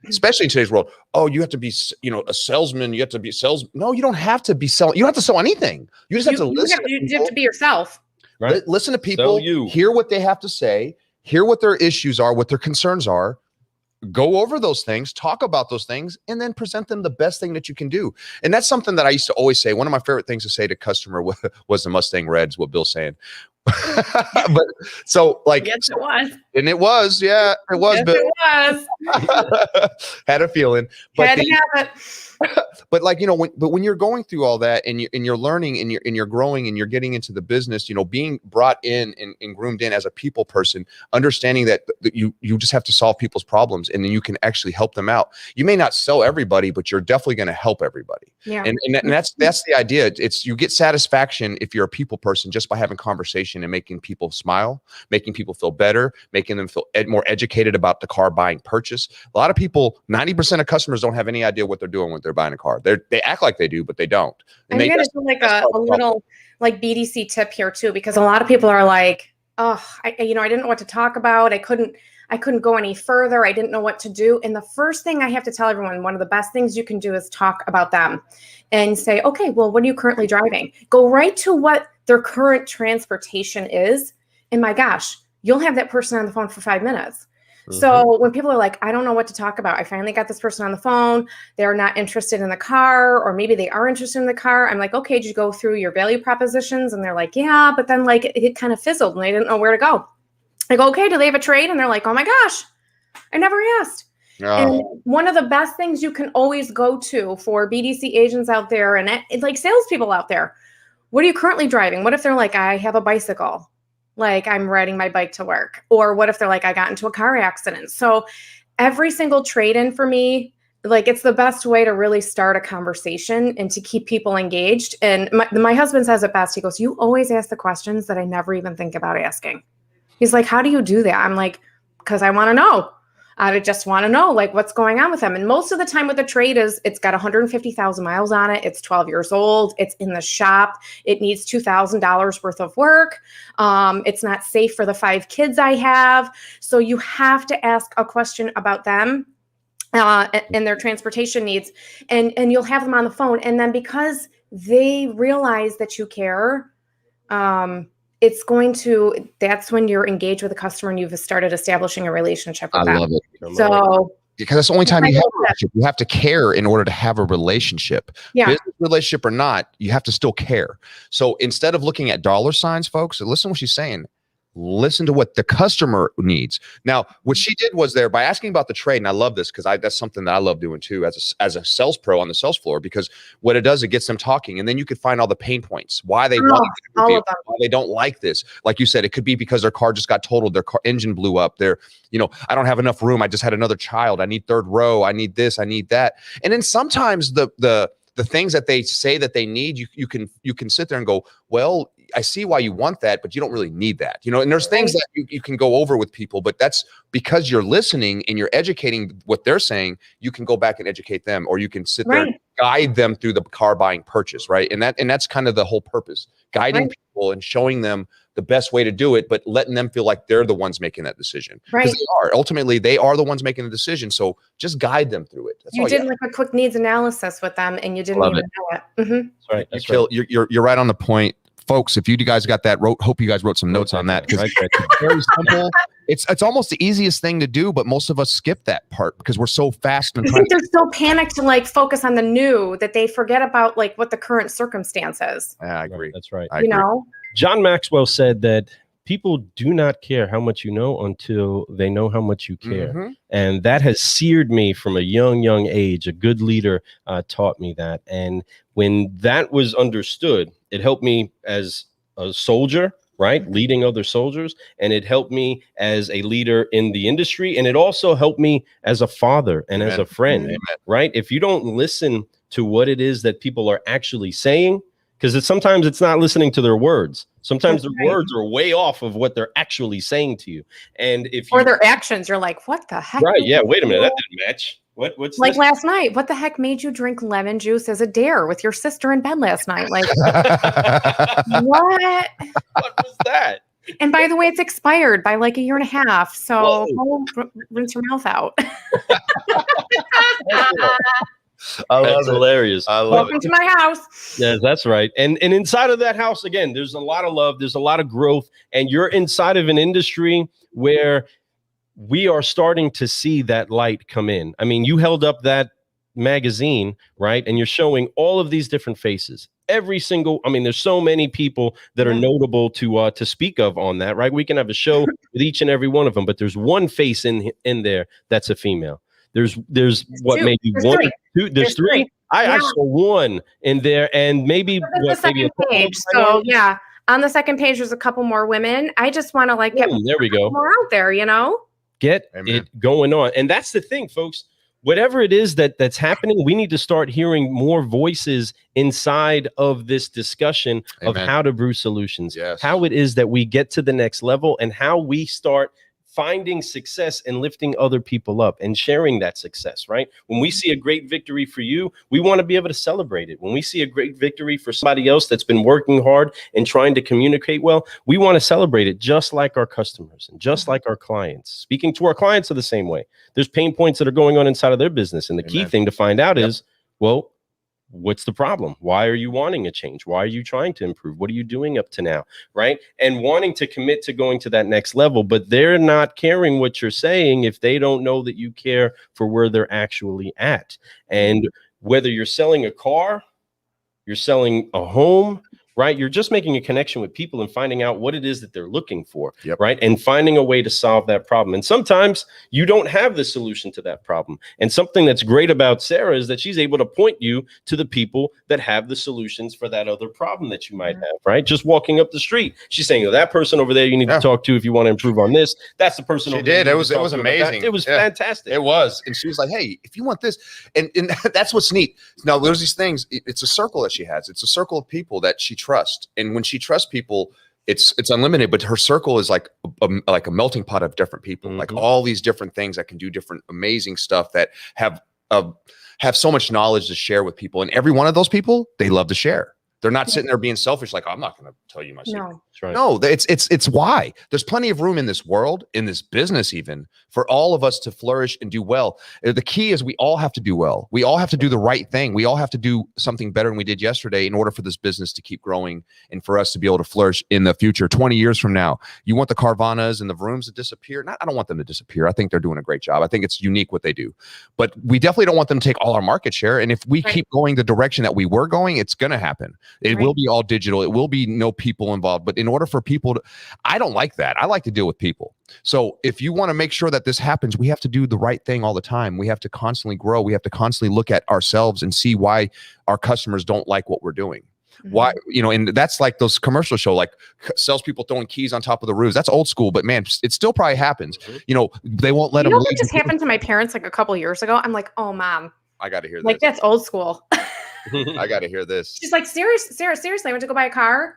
Speaker 2: especially in today's world, oh, you have to be, you know, a salesman. You have to be No, you don't have to be selling. You don't have to sell anything. You just have to listen.
Speaker 3: You have to be yourself.
Speaker 2: Right? Listen to people, hear what they have to say, hear what their issues are, what their concerns are, go over those things, talk about those things, and then present them the best thing that you can do. And that's something that I used to always say. One of my favorite things to say to customer was the Mustang Reds, what Bill's saying. But so like,
Speaker 3: yes, it was.
Speaker 2: And it was, yeah, it was.
Speaker 3: Yes, it
Speaker 2: was. Had a feeling. But
Speaker 3: had to have it.
Speaker 2: But like, you know, when you're going through all that and you're learning and you're growing and you're getting into the business, you know, being brought in and groomed in as a people person, understanding that you just have to solve people's problems and then you can actually help them out. You may not sell everybody, but you're definitely going to help everybody. Yeah. And that's the idea. It's you get satisfaction if you're a people person just by having conversation conversation and making people smile, making people feel better, making them feel more educated about the car buying purchase. A lot of people, 90% of customers don't have any idea what they're doing when they're buying a car. They act like they do, but they don't. And
Speaker 3: I'm going to do like a little like BDC tip here too, because a lot of people are like, oh, I didn't know what to talk about. I couldn't go any further. I didn't know what to do. And the first thing I have to tell everyone, one of the best things you can do is talk about them and say, okay, well, what are you currently driving? Go right to what their current transportation is. And my gosh, you'll have that person on the phone for 5 minutes. So when people are like, I don't know what to talk about, I finally got this person on the phone. They're not interested in the car, or maybe they are interested in the car. I'm like, okay, did you go through your value propositions? And they're like, yeah, but then like it kind of fizzled and they didn't know where to go. I go, okay, do they have a trade? And they're like, oh my gosh, I never asked. And one of the best things you can always go to for BDC agents out there and like salespeople out there, what are you currently driving? What if they're like, I have a bicycle? Like I'm riding my bike to work. Or what if they're like, I got into a car accident? So every single trade-in for me, like it's the best way to really start a conversation and to keep people engaged. And my husband says it best. He goes, you always ask the questions that I never even think about asking. He's like, how do you do that? I'm like, because I want to know. I just want to know like what's going on with them. And most of the time with the trade is it's got 150,000 miles on it. It's 12 years old. It's in the shop. It needs $2,000 worth of work. It's not safe for the 5 kids I have. So you have to ask a question about them and their transportation needs. And you'll have them on the phone. And then because they realize that you care, that's when you're engaged with a customer and you've started establishing a relationship with them. I love it. So
Speaker 2: because that's the only time you have a relationship. You have to care in order to have a relationship. Yeah. Business relationship or not, you have to still care. So instead of looking at dollar signs, folks, listen to what she's saying. Listen to what the customer needs. Now, what she did was there by asking about the trade, and I love this because that's something that I love doing too as a sales pro on the sales floor, because what it does, it gets them talking, and then you could find all the pain points, why they why they don't like this. Like you said, it could be because their car just got totaled, their car engine blew up, I don't have enough room, I just had another child, I need third row, I need this, I need that. And then sometimes the things that they say that they need, you can sit there and go, well, I see why you want that, but you don't really need that, and there's things that you can go over with people, but that's because you're listening and you're educating what they're saying. You can go back and educate them, or you can sit there and guide them through the car buying purchase. Right. And that's kind of the whole purpose, guiding people and showing them the best way to do it, but letting them feel like they're the ones making that decision. Because ultimately they are the ones making the decision. So just guide them through it. That's
Speaker 3: you did like a quick needs analysis with them and you didn't even know it.
Speaker 2: That's right. That's right. You're right on the point. Folks, if you guys got that, hope you guys wrote some notes on that, because it's very simple. It's almost the easiest thing to do, but most of us skip that part because we're so fast. And
Speaker 3: I think they're so panicked to like focus on the new that they forget about like what the current circumstance is.
Speaker 2: Yeah, I agree.
Speaker 1: That's right.
Speaker 3: John
Speaker 1: Maxwell said that people do not care how much you know until they know how much you care. And that has seared me from a young age. A good leader taught me that. And when that was understood, it helped me as a soldier, right? Leading other soldiers. And it helped me as a leader in the industry. And it also helped me as a father and as a friend, right? If you don't listen to what it is that people are actually saying, because sometimes it's not listening to their words. Sometimes their words are way off of what they're actually saying to you. And or
Speaker 3: their actions, you're like, what the heck?
Speaker 1: Right. Yeah. Wait a minute. That didn't match. What's
Speaker 3: like this? Last night? What the heck made you drink lemon juice as a dare with your sister in bed last night? Like, what?
Speaker 1: What was that?
Speaker 3: And by the way, it's expired by like 1.5 years. So rinse your mouth out.
Speaker 1: That's hilarious.
Speaker 3: Welcome to my house.
Speaker 1: Yeah, that's right. And inside of that house, again, there's a lot of love. There's a lot of growth. And you're inside of an industry where we are starting to see that light come in. I mean, you held up that magazine, right? And you're showing all of these different faces. There's so many people that are notable to speak of on that, right? We can have a show with each and every one of them, but there's one face in there that's a female. There's what, maybe one or two? There's three. I saw one in there, and maybe
Speaker 3: the second page. So yeah, on the second page, there's a couple more women. I just want to get
Speaker 1: there we go.
Speaker 3: More out there,
Speaker 1: Get it going on, and that's the thing, folks. whatever it is that's happening, we need to start hearing more voices inside of this discussion of how to brew solutions, how it is that we get to the next level, and how we start finding success and lifting other people up and sharing that success, right? When we see a great victory for you, we want to be able to celebrate it. When we see a great victory for somebody else that's been working hard and trying to communicate well, we want to celebrate it just like our customers and just like our clients. Speaking to our clients are the same way. There's pain points that are going on inside of their business. And the key thing to find out is, well, what's the problem? Why are you wanting a change? Why are you trying to improve? What are you doing up to now? Right. And wanting to commit to going to that next level, but they're not caring what you're saying if they don't know that you care for where they're actually at. And whether you're selling a car, you're selling a home, right? You're just making a connection with people and finding out what it is that they're looking for, right? And finding a way to solve that problem. And sometimes you don't have the solution to that problem. And something that's great about Sara is that she's able to point you to the people that have the solutions for that other problem that you might have, right? Just walking up the street, she's saying, oh, that person over there you need to talk to if you want to improve on this. That's the person over there.
Speaker 2: It was amazing.
Speaker 1: It was fantastic.
Speaker 2: It was. And she was like, hey, if you want this, and that's what's neat. Now there's these things, it's a circle that she has. It's a circle of people that she trust, and when she trusts people, it's unlimited. But her circle is like a melting pot of different people, like all these different things that can do different amazing stuff that have so much knowledge to share with people. And every one of those people, they love to share. They're not sitting there being selfish, like, oh, I'm not going to tell you my secret.
Speaker 1: Right.
Speaker 2: No, it's why there's plenty of room in this world, in this business, even for all of us to flourish and do well. The key is we all have to do well. We all have to do the right thing. We all have to do something better than we did yesterday in order for this business to keep growing and for us to be able to flourish in the future. 20 years from now, you want the Carvanas and the Vrooms to disappear? I don't want them to disappear. I think they're doing a great job. I think it's unique what they do, but we definitely don't want them to take all our market share. And if we keep going the direction that we were going, it's going to happen. It will be all digital. It will be no people involved. But in order for people to, I don't like that. I like to deal with people. So if you want to make sure that this happens, we have to do the right thing all the time. We have to constantly grow. We have to constantly look at ourselves and see why our customers don't like what we're doing. Why, and that's like those commercial show, like salespeople throwing keys on top of the roofs. That's old school, but man, it still probably happens. They won't let them.
Speaker 3: What just happened to my parents like a couple of years ago? I'm like, oh, Mom,
Speaker 2: I got to hear this.
Speaker 3: Like, that's old school.
Speaker 2: I got to hear this.
Speaker 3: She's like, Sarah, seriously, I went to go buy a car,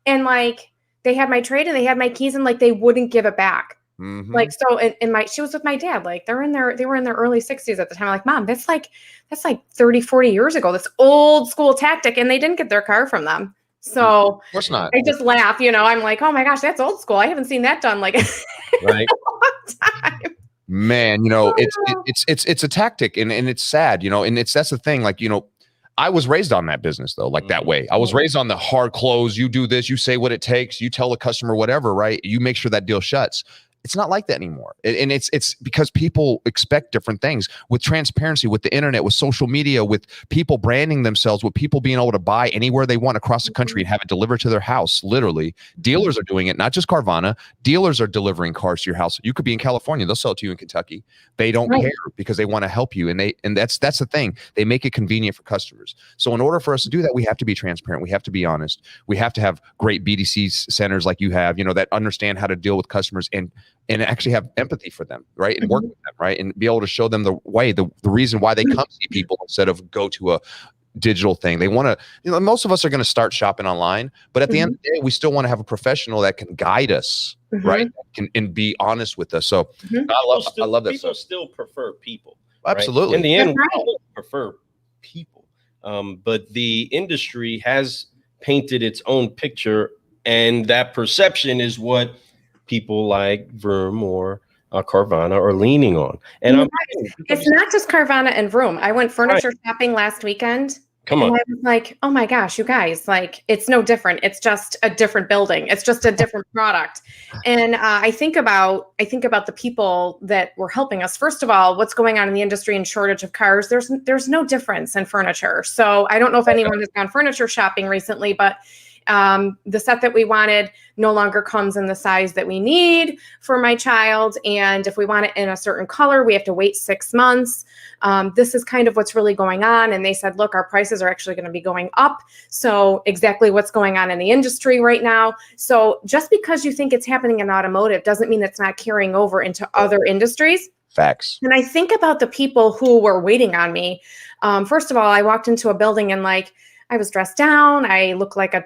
Speaker 3: and like they had my trade and they had my keys, and like they wouldn't give it back. Like, so, and she was with my dad. Like they were in their early 60s at the time. I'm like, Mom, that's like 30, 40 years ago. This old school tactic, and they didn't get their car from them. So
Speaker 2: of course not.
Speaker 3: I just laugh. I'm like, oh my gosh, that's old school. I haven't seen that done like
Speaker 1: right.
Speaker 3: a long time.
Speaker 2: Man, it's a tactic, and it's sad, and that's the thing. Like, I was raised on that business though, like that way. I was raised on the hard close. You do this, you say what it takes, you tell the customer whatever, right? You make sure that deal shuts. It's not like that anymore. And it's because people expect different things with transparency, with the internet, with social media, with people branding themselves, with people being able to buy anywhere they want across the country and have it delivered to their house. Literally, dealers are doing it, not just Carvana. Dealers are delivering cars to your house. You could be in California. They'll sell it to you in Kentucky. They don't care because they want to help you. And that's the thing. They make it convenient for customers. So in order for us to do that, we have to be transparent. We have to be honest. We have to have great BDC centers like you have, that understand how to deal with customers and actually have empathy for them, right? And work with them, right? And be able to show them the way, the reason why they come see people instead of go to a digital thing. They want to, most of us are going to start shopping online, but at the end of the day, we still want to have a professional that can guide us, right? And be honest with us. So I love that.
Speaker 1: People still prefer people.
Speaker 2: Absolutely.
Speaker 1: Right? In the end, we prefer people. But the industry has painted its own picture, and that perception is what people like Vroom or Carvana are leaning on. And
Speaker 3: it's not just Carvana and Vroom. I went furniture shopping last weekend.
Speaker 1: Come on.
Speaker 3: And I was like, oh my gosh, you guys, like, it's no different. It's just a different building. It's just a different product. And I think about the people that were helping us. First of all, what's going on in the industry and shortage of cars, there's no difference in furniture. So I don't know if anyone has gone furniture shopping recently, but the set that we wanted no longer comes in the size that we need for my child. And if we want it in a certain color, we have to wait 6 months. This is kind of what's really going on. And they said, look, our prices are actually going to be going up. So exactly what's going on in the industry right now. So just because you think it's happening in automotive doesn't mean it's not carrying over into other industries.
Speaker 2: Facts.
Speaker 3: And I think about the people who were waiting on me. First of all, I walked into a building and like, I was dressed down. I looked like a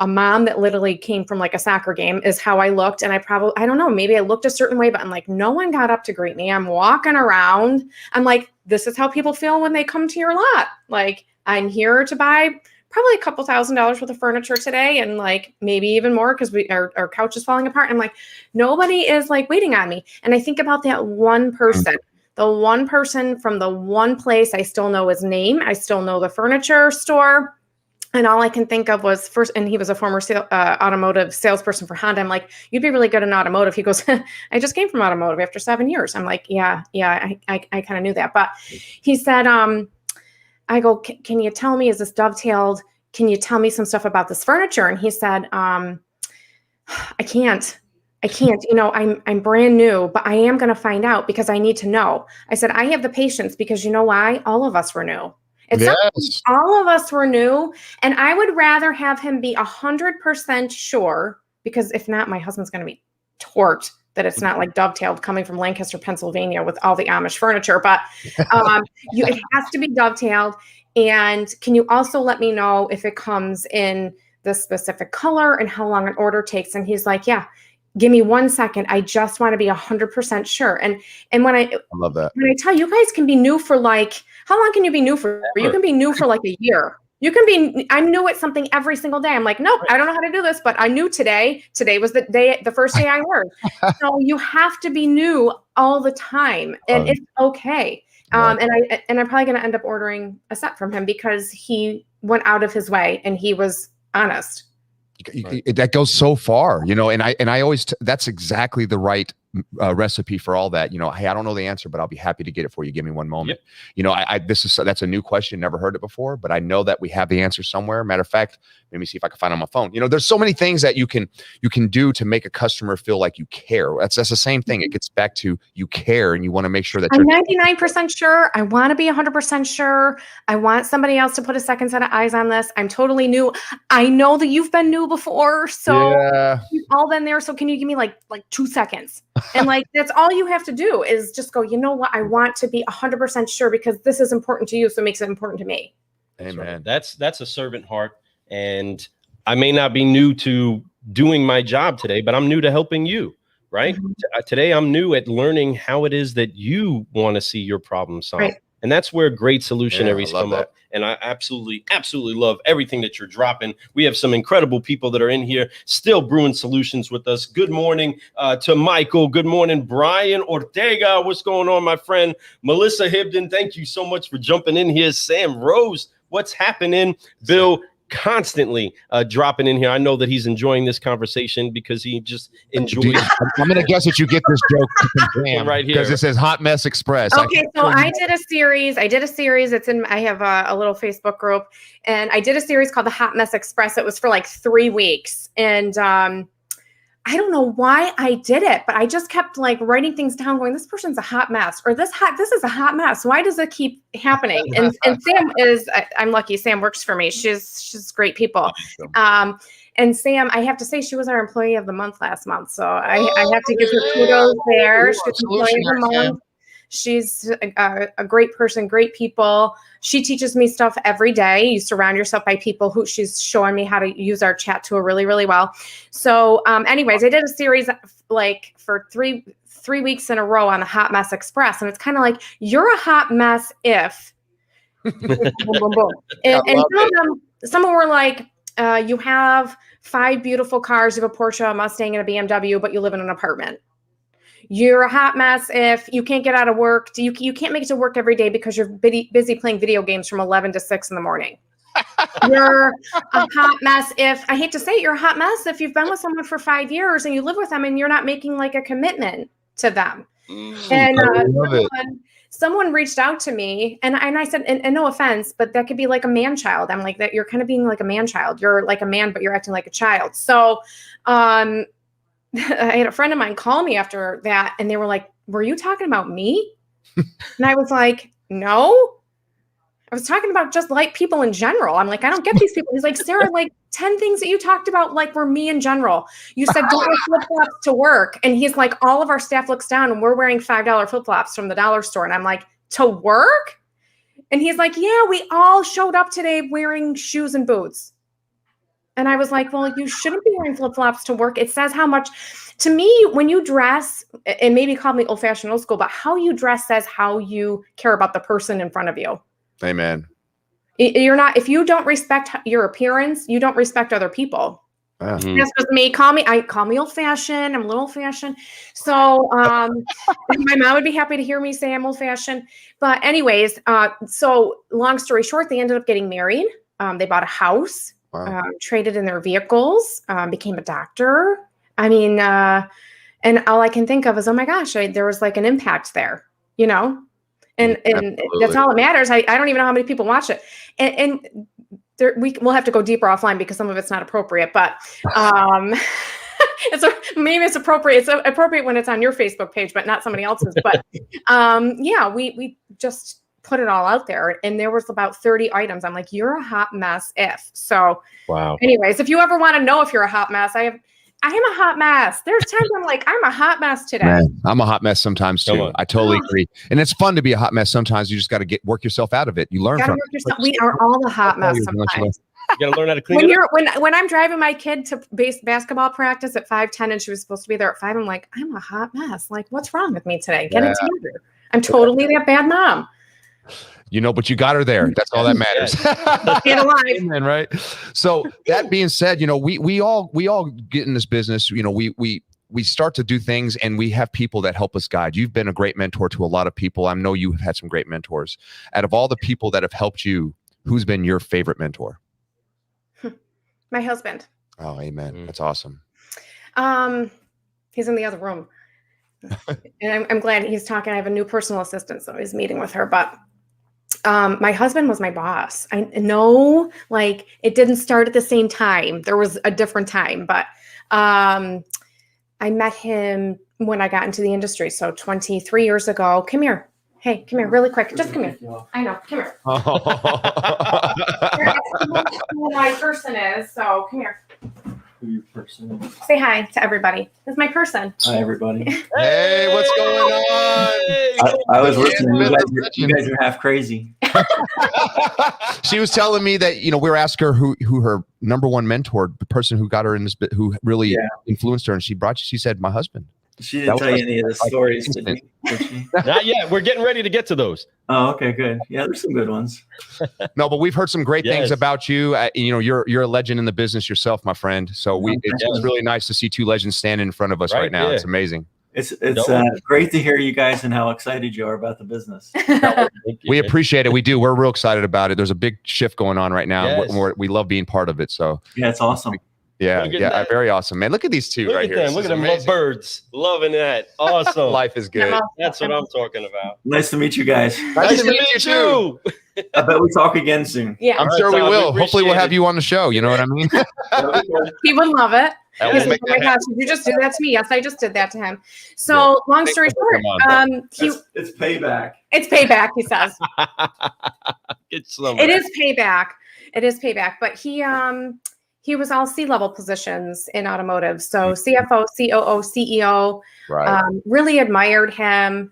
Speaker 3: mom that literally came from like a soccer game is how I looked. And I don't know, maybe I looked a certain way, but I'm like, no one got up to greet me. I'm walking around. I'm like, this is how people feel when they come to your lot. Like, I'm here to buy probably a couple $1,000s worth of furniture today. And like, maybe even more because our couch is falling apart. And I'm like, nobody is like waiting on me. And I think about that one person. The one person from the one place, I still know his name. I still know the furniture store. And all I can think of was first, and he was a former automotive salesperson for Honda. I'm like, you'd be really good in automotive. He goes, I just came from automotive after 7 years. I'm like, yeah, I kind of knew that. But he said, I go, can you tell me, is this dovetailed? Can you tell me some stuff about this furniture? And he said, I can't, I'm brand new, but I am going to find out because I need to know. I said, I have the patience because you know why? All of us were new. It's all of us were new. And I would rather have him be 100% sure, because if not, my husband's going to be torqued that it's not like dovetailed coming from Lancaster, Pennsylvania with all the Amish furniture, but it has to be dovetailed. And can you also let me know if it comes in the specific color and how long an order takes? And he's like, yeah. Give me 1 second. I just want to be 100% sure. And when I
Speaker 2: love that.
Speaker 3: When I tell you guys can be new for like, how long can you be new for? You can be new for like a year. I'm new at something every single day. I'm like, nope, I don't know how to do this, but I knew today. Today was the first day I learned. So you have to be new all the time, and it's okay. And I'm probably going to end up ordering a set from him because he went out of his way and he was honest.
Speaker 2: That goes so far, and I always, that's exactly the right recipe for all that. Hey, I don't know the answer, but I'll be happy to get it for you. Give me one moment. Yep. That's a new question. Never heard it before, but I know that we have the answer somewhere. Matter of fact, let me see if I can find it on my phone. There's so many things that you can do to make a customer feel like you care. That's the same thing. It gets back to you care, and you want to make sure that
Speaker 3: I'm 99% sure. I want to be 100% sure. I want somebody else to put a second set of eyes on this. I'm totally new. I know that you've been new before, so you've all been there. So can you give me like 2 seconds? And like, that's all you have to do is just go, you know what? I want to be 100% sure because this is important to you. So it makes it important to me.
Speaker 1: Amen. That's a servant heart. And I may not be new to doing my job today, but I'm new to helping you, right? Mm-hmm. Today, I'm new at learning how it is that you want to see your problem solved. Right. And that's where great solutionaries come up. And I absolutely love everything that you're dropping. We have some incredible people that are in here still brewing solutions with us. Good morning to Michael. Good morning, Brian Ortega. What's going on, my friend? Melissa Hibden, thank you so much for jumping in here. Sam Rose, what's happening? Bill, constantly dropping in here. I know that he's enjoying this conversation because he just enjoys.
Speaker 2: I'm going to guess that you get this joke
Speaker 1: right here
Speaker 2: because it says Hot Mess Express.
Speaker 3: Okay, so I did a series. It's in. I have a little Facebook group, and I did a series called the Hot Mess Express. It was for like 3 weeks, and I don't know why I did it, but I just kept like writing things down going, this person's a hot mess, or this is a hot mess. Why does it keep happening? And Sam is, I'm lucky. Sam works for me. She's great people. And Sam, I have to say, she was our employee of the month last month. So I have to give her kudos there. She's employee of the month. She's a great person, great people. She teaches me stuff every day. You surround yourself by people who she's showing me how to use our chat tool really, really well. So anyways, I did a series like for three weeks in a row on the Hot Mess Express. And it's kind of like, you're a hot mess if. boom, boom, boom. And some of them were like, you have 5 beautiful cars. You have a Porsche, a Mustang, and a BMW, but you live in an apartment. You're a hot mess if you can't get out of work. You can't make it to work every day because you're busy playing video games from 11 to 6 in the morning. You're a hot mess if, I hate to say it, you're a hot mess if you've been with someone for 5 years and you live with them and you're not making like a commitment to them. And someone reached out to me and I said, and no offense, but that could be like a man child. I'm like, that you're kind of being like a man child. You're like a man, but you're acting like a child. So, I had a friend of mine call me after that and they were like, were you talking about me? And I was like, no. I was talking about just like people in general. I'm like, I don't get these people. He's like, Sara, like 10 things that you talked about, like were me in general. You said don't wear flip-flops to work. And he's like, all of our staff looks down and we're wearing $5 flip-flops from the dollar store. And I'm like, to work? And he's like, yeah, we all showed up today wearing shoes and boots. And I was like, well, you shouldn't be wearing flip-flops to work. It says how much, to me, when you dress, and maybe call me old-fashioned, old school, but how you dress says how you care about the person in front of you.
Speaker 2: Amen.
Speaker 3: You're not, if you don't respect your appearance, you don't respect other people. That's just me. Call me old-fashioned. I'm a little old-fashioned. So my mom would be happy to hear me say I'm old-fashioned. But anyways, so long story short, they ended up getting married. They bought a house, traded in their vehicles, became a doctor. I mean, and all I can think of is, oh my gosh, there was like an impact there, you know? And that's all that matters. I don't even know how many people watch it. And we'll have to go deeper offline because some of it's not appropriate, but maybe it's appropriate. It's appropriate when it's on your Facebook page, but not somebody else's. But yeah, we just put it all out there, and there was about 30 items. I'm like, you're a hot mess if. So
Speaker 1: wow.
Speaker 3: Anyways, if you ever want to know if you're a hot mess, I am a hot mess. There's times I'm like, I'm a hot mess today.
Speaker 2: Man, I'm a hot mess sometimes too. I totally agree. And it's fun to be a hot mess sometimes. You just got to work yourself out of it. You learn from it.
Speaker 3: We are all a hot mess sometimes.
Speaker 1: You got to learn how to clean it up.
Speaker 3: When I'm driving my kid to basketball practice at 5:10 and she was supposed to be there at 5, I'm like, I'm a hot mess. Like, what's wrong with me today? Get it together. I'm totally that bad mom.
Speaker 2: You know, but you got her there. That's all that matters.
Speaker 3: Get alive.
Speaker 2: Amen, right? So that being said, you know, we all get in this business. You know, we start to do things, and we have people that help us guide. You've been a great mentor to a lot of people. I know you have had some great mentors. Out of all the people that have helped you, who's been your favorite mentor?
Speaker 3: My husband.
Speaker 2: Oh, amen. That's awesome.
Speaker 3: He's in the other room, and I'm glad he's talking. I have a new personal assistant, so he's meeting with her, but. My husband was my boss. I know, like, it didn't start at the same time. There was a different time, but I met him when I got into the industry. So 23 years ago. Come here. Hey, come here really quick. Just come here. I know. Come here. Who my person is. So come here.
Speaker 4: Who your person is.
Speaker 3: Say hi to everybody. This is my person.
Speaker 4: Hi, everybody.
Speaker 2: Hey, what's going on?
Speaker 4: I was listening. You guys are half crazy.
Speaker 2: She was telling me that, you know, we were asking her who her number one mentor, the person who got her in this, who really influenced her, and she said, my husband.
Speaker 4: She didn't tell you any of the stories, did she?
Speaker 1: Not yet. We're getting ready to get to those.
Speaker 4: Oh, okay, good. Yeah, there's some good ones.
Speaker 2: No, but we've heard some great things about you. You know, you're a legend in the business yourself, my friend. So it's really nice to see two legends standing in front of us right now. It's amazing.
Speaker 4: It's great to hear you guys and how excited you are about the business.
Speaker 2: We appreciate it. We do. We're real excited about it. There's a big shift going on right now. We love being part of it. So
Speaker 4: yeah, it's awesome.
Speaker 2: Yeah, very awesome, man. Look at these two right here.
Speaker 1: Look at them, love birds. Loving that. Awesome.
Speaker 2: Life is good.
Speaker 1: That's what I'm talking about.
Speaker 4: Nice to meet you guys.
Speaker 2: Nice to meet you too.
Speaker 4: I bet we talk again soon.
Speaker 3: Yeah,
Speaker 2: I'm sure we will. Hopefully we'll have you on the show. You know what I mean?
Speaker 3: He would love it.
Speaker 2: He's like,
Speaker 3: oh my gosh, did you just do that to me? Yes, I just did that to him. So long story short,
Speaker 4: it's payback.
Speaker 3: It's payback, he says.
Speaker 1: It
Speaker 3: is payback. It is payback. But he was all C-level positions in automotive. So CFO, COO, CEO, really admired him.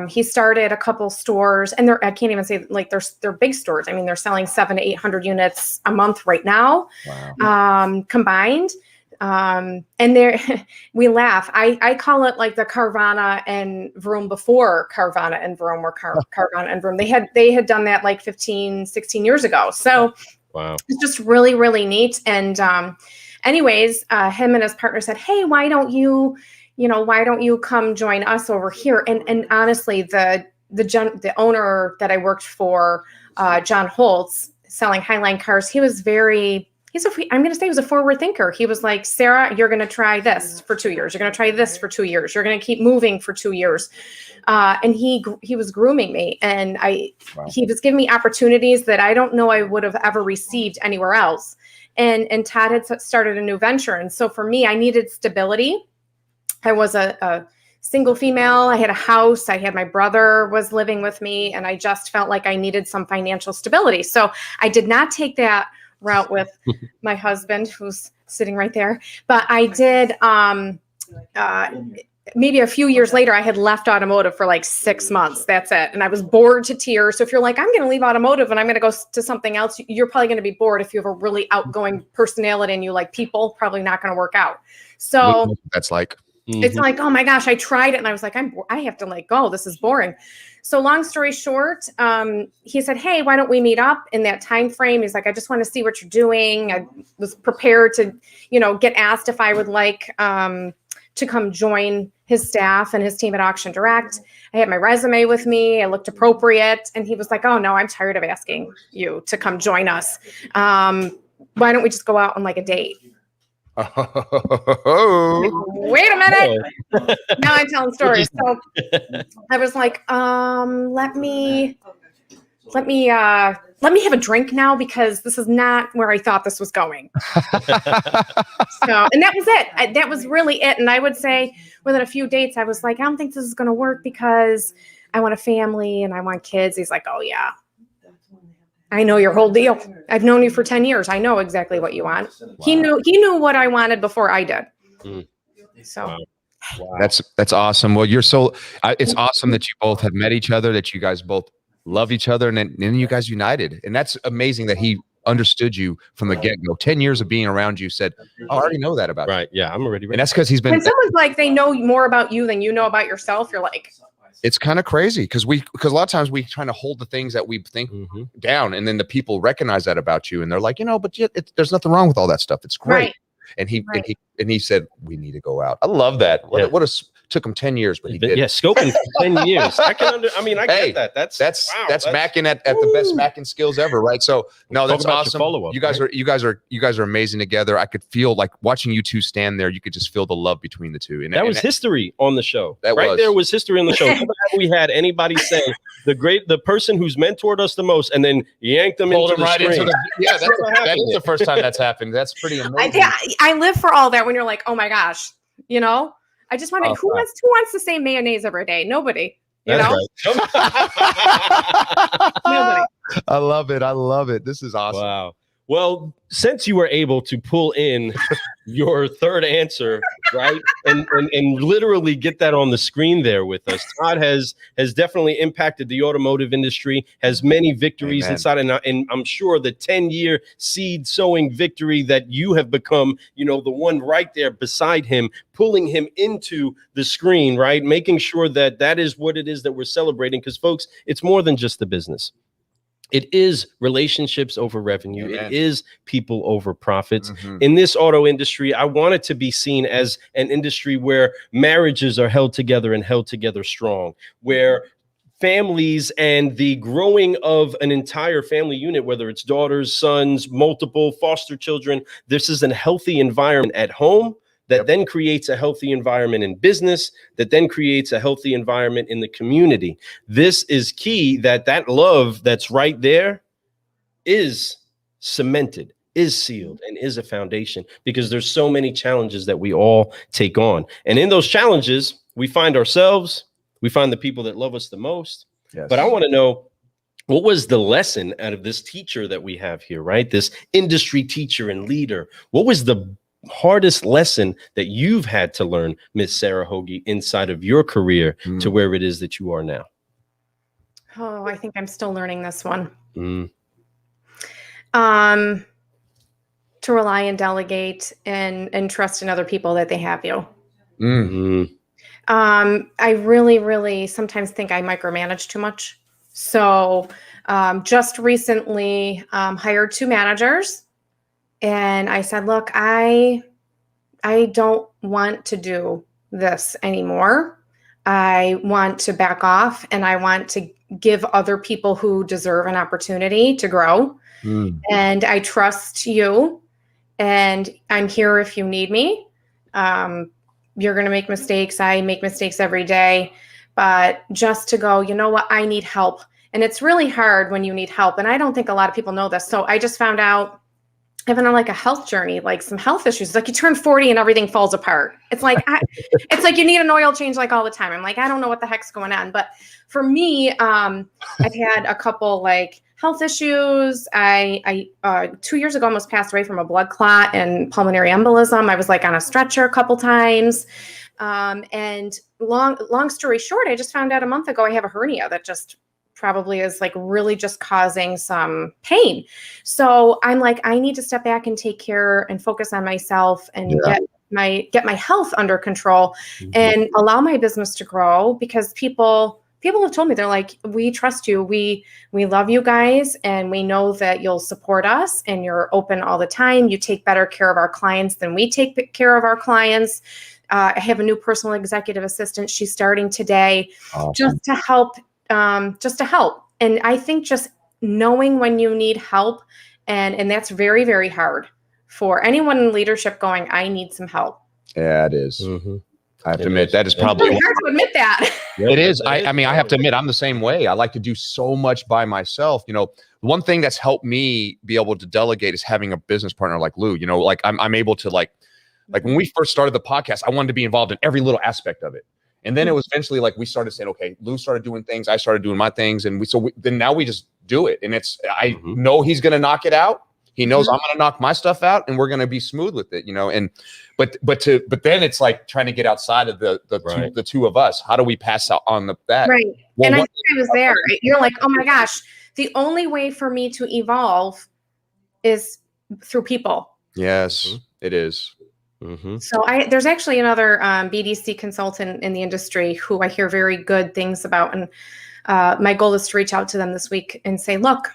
Speaker 3: He started a couple stores, and I can't even say like they're big stores. I mean, they're selling 700 to 800 units a month right now, combined. And we laugh. I call it like the Carvana and Vroom before Carvana and Vroom were Carvana and Vroom. They had done that like 15, 16 years ago. So it's just really, really neat. And anyways, him and his partner said, hey, why don't you come join us over here? And honestly, the owner that I worked for, John Holtz, selling Highline cars, he was I'm going to say he was a forward thinker. He was like, Sara, you're going to try this for 2 years. You're going to try this for 2 years. You're going to keep moving for 2 years. And he was grooming me, and he was giving me opportunities that I don't know I would have ever received anywhere else. And Todd had started a new venture. And so for me, I needed stability. I was a single female. I had a house. I had my brother was living with me, and I just felt like I needed some financial stability. So I did not take that route with my husband, who's sitting right there. But I did, maybe a few years later, I had left automotive for like 6 months. That's it. And I was bored to tears. So if you're like, I'm going to leave automotive and I'm going to go to something else, you're probably going to be bored. If you have a really outgoing personality and you like people, probably not going to work out. So
Speaker 2: that's like,
Speaker 3: it's like, oh my gosh, I tried it. And I was like, I have to let go. This is boring. So long story short, he said, hey, why don't we meet up in that time frame? He's like, I just want to see what you're doing. I was prepared to, get asked if I would like to come join his staff and his team at Auction Direct. I had my resume with me. I looked appropriate. And he was like, oh no, I'm tired of asking you to come join us. Why don't we just go out on like a date?
Speaker 2: Oh.
Speaker 3: Wait a minute. Now I'm telling stories. So I was like, let me have a drink now, because this is not where I thought this was going. And that was it. That was really it. And I would say within a few dates, I was like, I don't think this is going to work because I want a family and I want kids. He's like, oh yeah, I know your whole deal. I've known you for 10 years. I know exactly what you want. Wow. He knew what I wanted before I did. So
Speaker 2: wow. That's awesome. Well, it's awesome that you both have met each other, that you guys both love each other, and then you guys united. And that's amazing that he understood you from the get-go. 10 years of being around you, said, oh, I already know that about you.
Speaker 1: Right. Yeah, I'm already ready.
Speaker 2: And that's because he's been.
Speaker 3: When someone's like, they know more about you than you know about yourself, you're like,
Speaker 2: it's kind of crazy because a lot of times we trying to hold the things that we think down, and then the people recognize that about you, and they're like, but there's nothing wrong with all that stuff. It's great. Right. And he said, we need to go out. I love that. Took him 10 years, but he did.
Speaker 1: Yeah, scoping for 10 years. I get that. That's
Speaker 2: macking at the best macking skills ever, right? So no, that's awesome. You guys are amazing together. I could feel like watching you two stand there. You could just feel the love between the two. And
Speaker 1: that was history on the show.
Speaker 2: There
Speaker 1: was history on the show. Never have we had anybody say the person who's mentored us the most, and then yanked them into the screen.
Speaker 2: Yeah, that is the first time that's happened. That's pretty amazing.
Speaker 3: I live for all that. When you're like, oh my gosh, I just want to. Who wants to say mayonnaise every day? Nobody. Right. Nobody.
Speaker 2: I love it. This is awesome.
Speaker 1: Wow. Well, since you were able to pull in your third answer, right, and literally get that on the screen there with us, Todd has definitely impacted the automotive industry, has many victories inside, and I'm sure the 10-year seed sowing victory that you have become, the one right there beside him, pulling him into the screen, right, making sure that is what it is that we're celebrating, because folks, it's more than just the business. It is relationships over revenue. Amen. It is people over profits. In this auto industry, I want it to be seen as an industry where marriages are held together and held together strong, where families and the growing of an entire family unit, whether it's daughters, sons, multiple foster children, this is a healthy environment at home that then creates a healthy environment in business, that then creates a healthy environment in the community. This is key, that love that's right there is cemented, is sealed, and is a foundation, because there's so many challenges that we all take on. And in those challenges, we find ourselves, we find the people that love us the most. Yes. But I want to know, what was the lesson out of this teacher that we have here, right? This industry teacher and leader. What was the hardest lesson that you've had to learn, Miss Sara Hoagey, inside of your career to where it is that you are now?
Speaker 3: Oh, I think I'm still learning this one. To rely and delegate and trust in other people that they have you. I really, really sometimes think I micromanage too much. So just recently hired 2 managers. And I said, look, I don't want to do this anymore. I want to back off, and I want to give other people who deserve an opportunity to grow. And I trust you, and I'm here if you need me. You're going to make mistakes. I make mistakes every day, but just to go, you know what? I need help. And it's really hard when you need help. And I don't think a lot of people know this. So I just found out having like a health journey, like some health issues. Like you turn 40 and everything falls apart. It's like, it's like you need an oil change like all the time. I'm like, I don't know what the heck's going on. But for me, I've had a couple like health issues. I 2 years ago almost passed away from a blood clot and pulmonary embolism. I was like on a stretcher a couple times. And long story short, I just found out a month ago I have a hernia that just probably is like really just causing some pain. So I'm like, I need to step back and take care and focus on myself and get my health under control and allow my business to grow, because people have told me, they're like, we trust you. We love you guys. And we know that you'll support us and you're open all the time. You take better care of our clients than we take care of our clients. I have a new personal executive assistant. She's starting today. Awesome. just to help. And I think just knowing when you need help, and that's very, very hard for anyone in leadership going, I need some help.
Speaker 2: Yeah, it is. I have to admit, that is probably
Speaker 3: hard to admit that.
Speaker 2: It is. I mean, I have to admit, I'm the same way. I like to do so much by myself. You know, one thing that's helped me be able to delegate is having a business partner like Lou. You know, like I'm able to like when we first started the podcast, I wanted to be involved in every little aspect of it. And then it was eventually like we started saying, okay, Lou started doing things, I started doing my things, and then now we just do it. And I know he's going to knock it out. He knows I'm going to knock my stuff out, and we're going to be smooth with it, you know. And but then it's like trying to get outside of the two of us. How do we pass out on that?
Speaker 3: Right. Well, and I think I was there. You're like, oh my gosh, the only way for me to evolve is through people.
Speaker 2: Yes, it is.
Speaker 3: So there's actually another BDC consultant in the industry who I hear very good things about. And my goal is to reach out to them this week and say, look,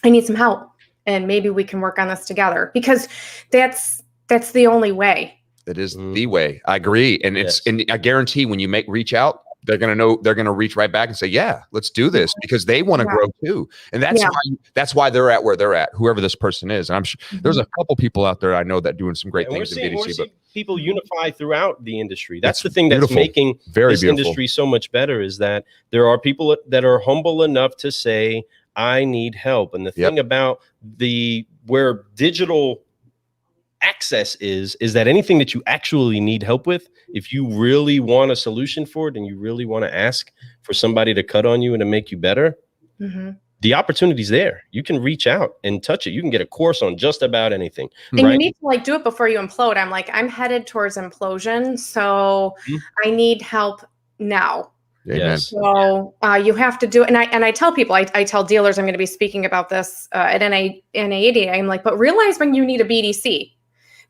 Speaker 3: I need some help and maybe we can work on this together, because that's the only way.
Speaker 2: It is the way. I agree. And and I guarantee when you reach out, they're going to know, they're going to reach right back and say, yeah, let's do this, because they want to grow too. And that's why they're at where they're at, whoever this person is. And I'm sure there's a couple people out there I know that doing some great things in BDC, but
Speaker 1: people unify throughout the industry. That's the thing that's making this industry so much better, is that there are people that are humble enough to say, I need help. And the thing about where digital access is that anything that you actually need help with, if you really want a solution for it and you really want to ask for somebody to cut on you and to make you better, the opportunity's there. You can reach out and touch it. You can get a course on just about anything.
Speaker 3: And you need to like do it before you implode. I'm like, I'm headed towards implosion, so I need help now.
Speaker 2: Yes.
Speaker 3: So you have to do it. And I tell people, I tell dealers, I'm going to be speaking about this at NAED. I'm like, but realize when you need a BDC,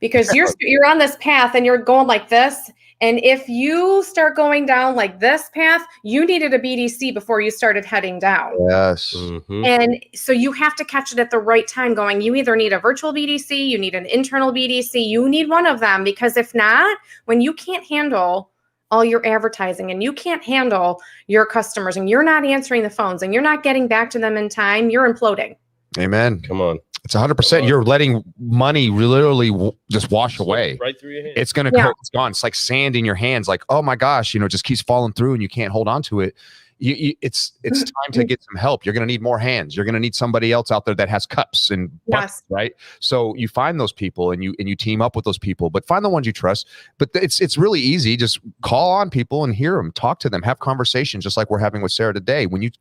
Speaker 3: because you're on this path and you're going like this. And if you start going down like this path, you needed a BDC before you started heading down.
Speaker 2: Yes.
Speaker 3: And so you have to catch it at the right time going, you either need a virtual BDC, you need an internal BDC, you need one of them, because if not, when you can't handle all your advertising and you can't handle your customers and you're not answering the phones and you're not getting back to them in time, you're imploding.
Speaker 2: Amen.
Speaker 1: Come on.
Speaker 2: It's 100%. You're letting money literally just wash away.
Speaker 1: Right through your hands.
Speaker 2: It's going to go. It's gone. It's like sand in your hands. Like, oh my gosh, it just keeps falling through and you can't hold on to it. It's time to get some help. You're going to need more hands. You're going to need somebody else out there that has cups and buckets, right? So you find those people and you team up with those people, but find the ones you trust. But it's really easy. Just call on people and hear them, talk to them, have conversations, just like we're having with Sara today. When you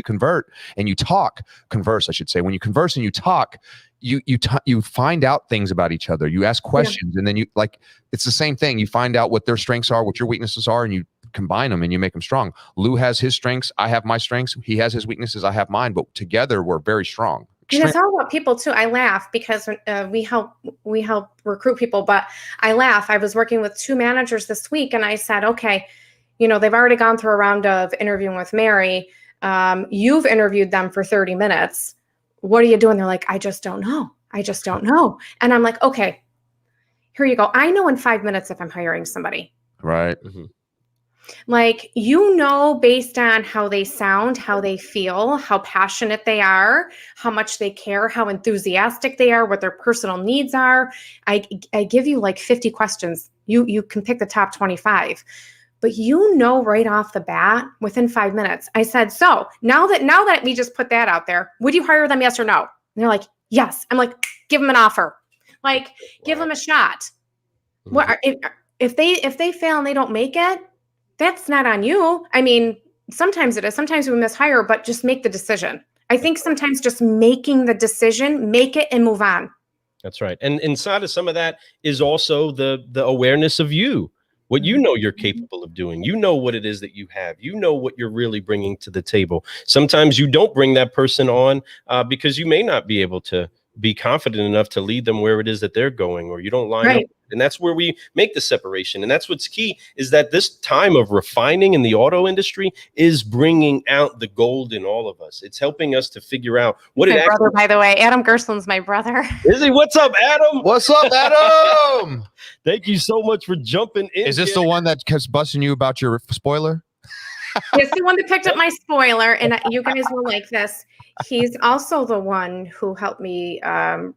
Speaker 2: convert and you converse, I should say. When you converse and you talk, you find out things about each other. You ask questions, and then it's the same thing. You find out what their strengths are, what your weaknesses are, and you combine them and you make them strong. Lou has his strengths, I have my strengths. He has his weaknesses, I have mine. But together we're very strong.
Speaker 3: And it's all about people too. I laugh because we help recruit people, but I laugh. I was working with 2 managers this week, and I said, okay, they've already gone through a round of interviewing with Mary. You've interviewed them for 30 minutes. What are you doing? They're like, I just don't know. And I'm like, okay, here you go. I know in 5 minutes if I'm hiring somebody.
Speaker 2: Right.
Speaker 3: Like, based on how they sound, how they feel, how passionate they are, how much they care, how enthusiastic they are, what their personal needs are. I give you like 50 questions. You can pick the top 25, but right off the bat within 5 minutes. I said, so now that we just put that out there, would you hire them? Yes or no? And they're like, Yes. I'm like, give them an offer. Like, give them a shot. What if they fail and they don't make it? That's not on you. I mean, sometimes it is. Sometimes we mishire, but just make the decision. I think sometimes just making the decision, make it and move on.
Speaker 1: That's right. And inside of some of that is also the awareness of you, what you know you're capable of doing. You know what it is that you have. You know what you're really bringing to the table. Sometimes you don't bring that person on because you may not be able to be confident enough to lead them where it is that they're going, or you don't line up. And that's where we make the separation. And that's what's key, is that this time of refining in the auto industry is bringing out the gold in all of us. It's helping us to figure out what
Speaker 3: my brother, by the way, Adam Gerslin's my brother.
Speaker 1: Is he? What's up, Adam?
Speaker 2: What's up, Adam?
Speaker 1: Thank you so much for jumping in.
Speaker 2: Is this the one that kept busting you about your spoiler?
Speaker 3: It's the one that picked up my spoiler, and you guys will like this. He's also the one who helped me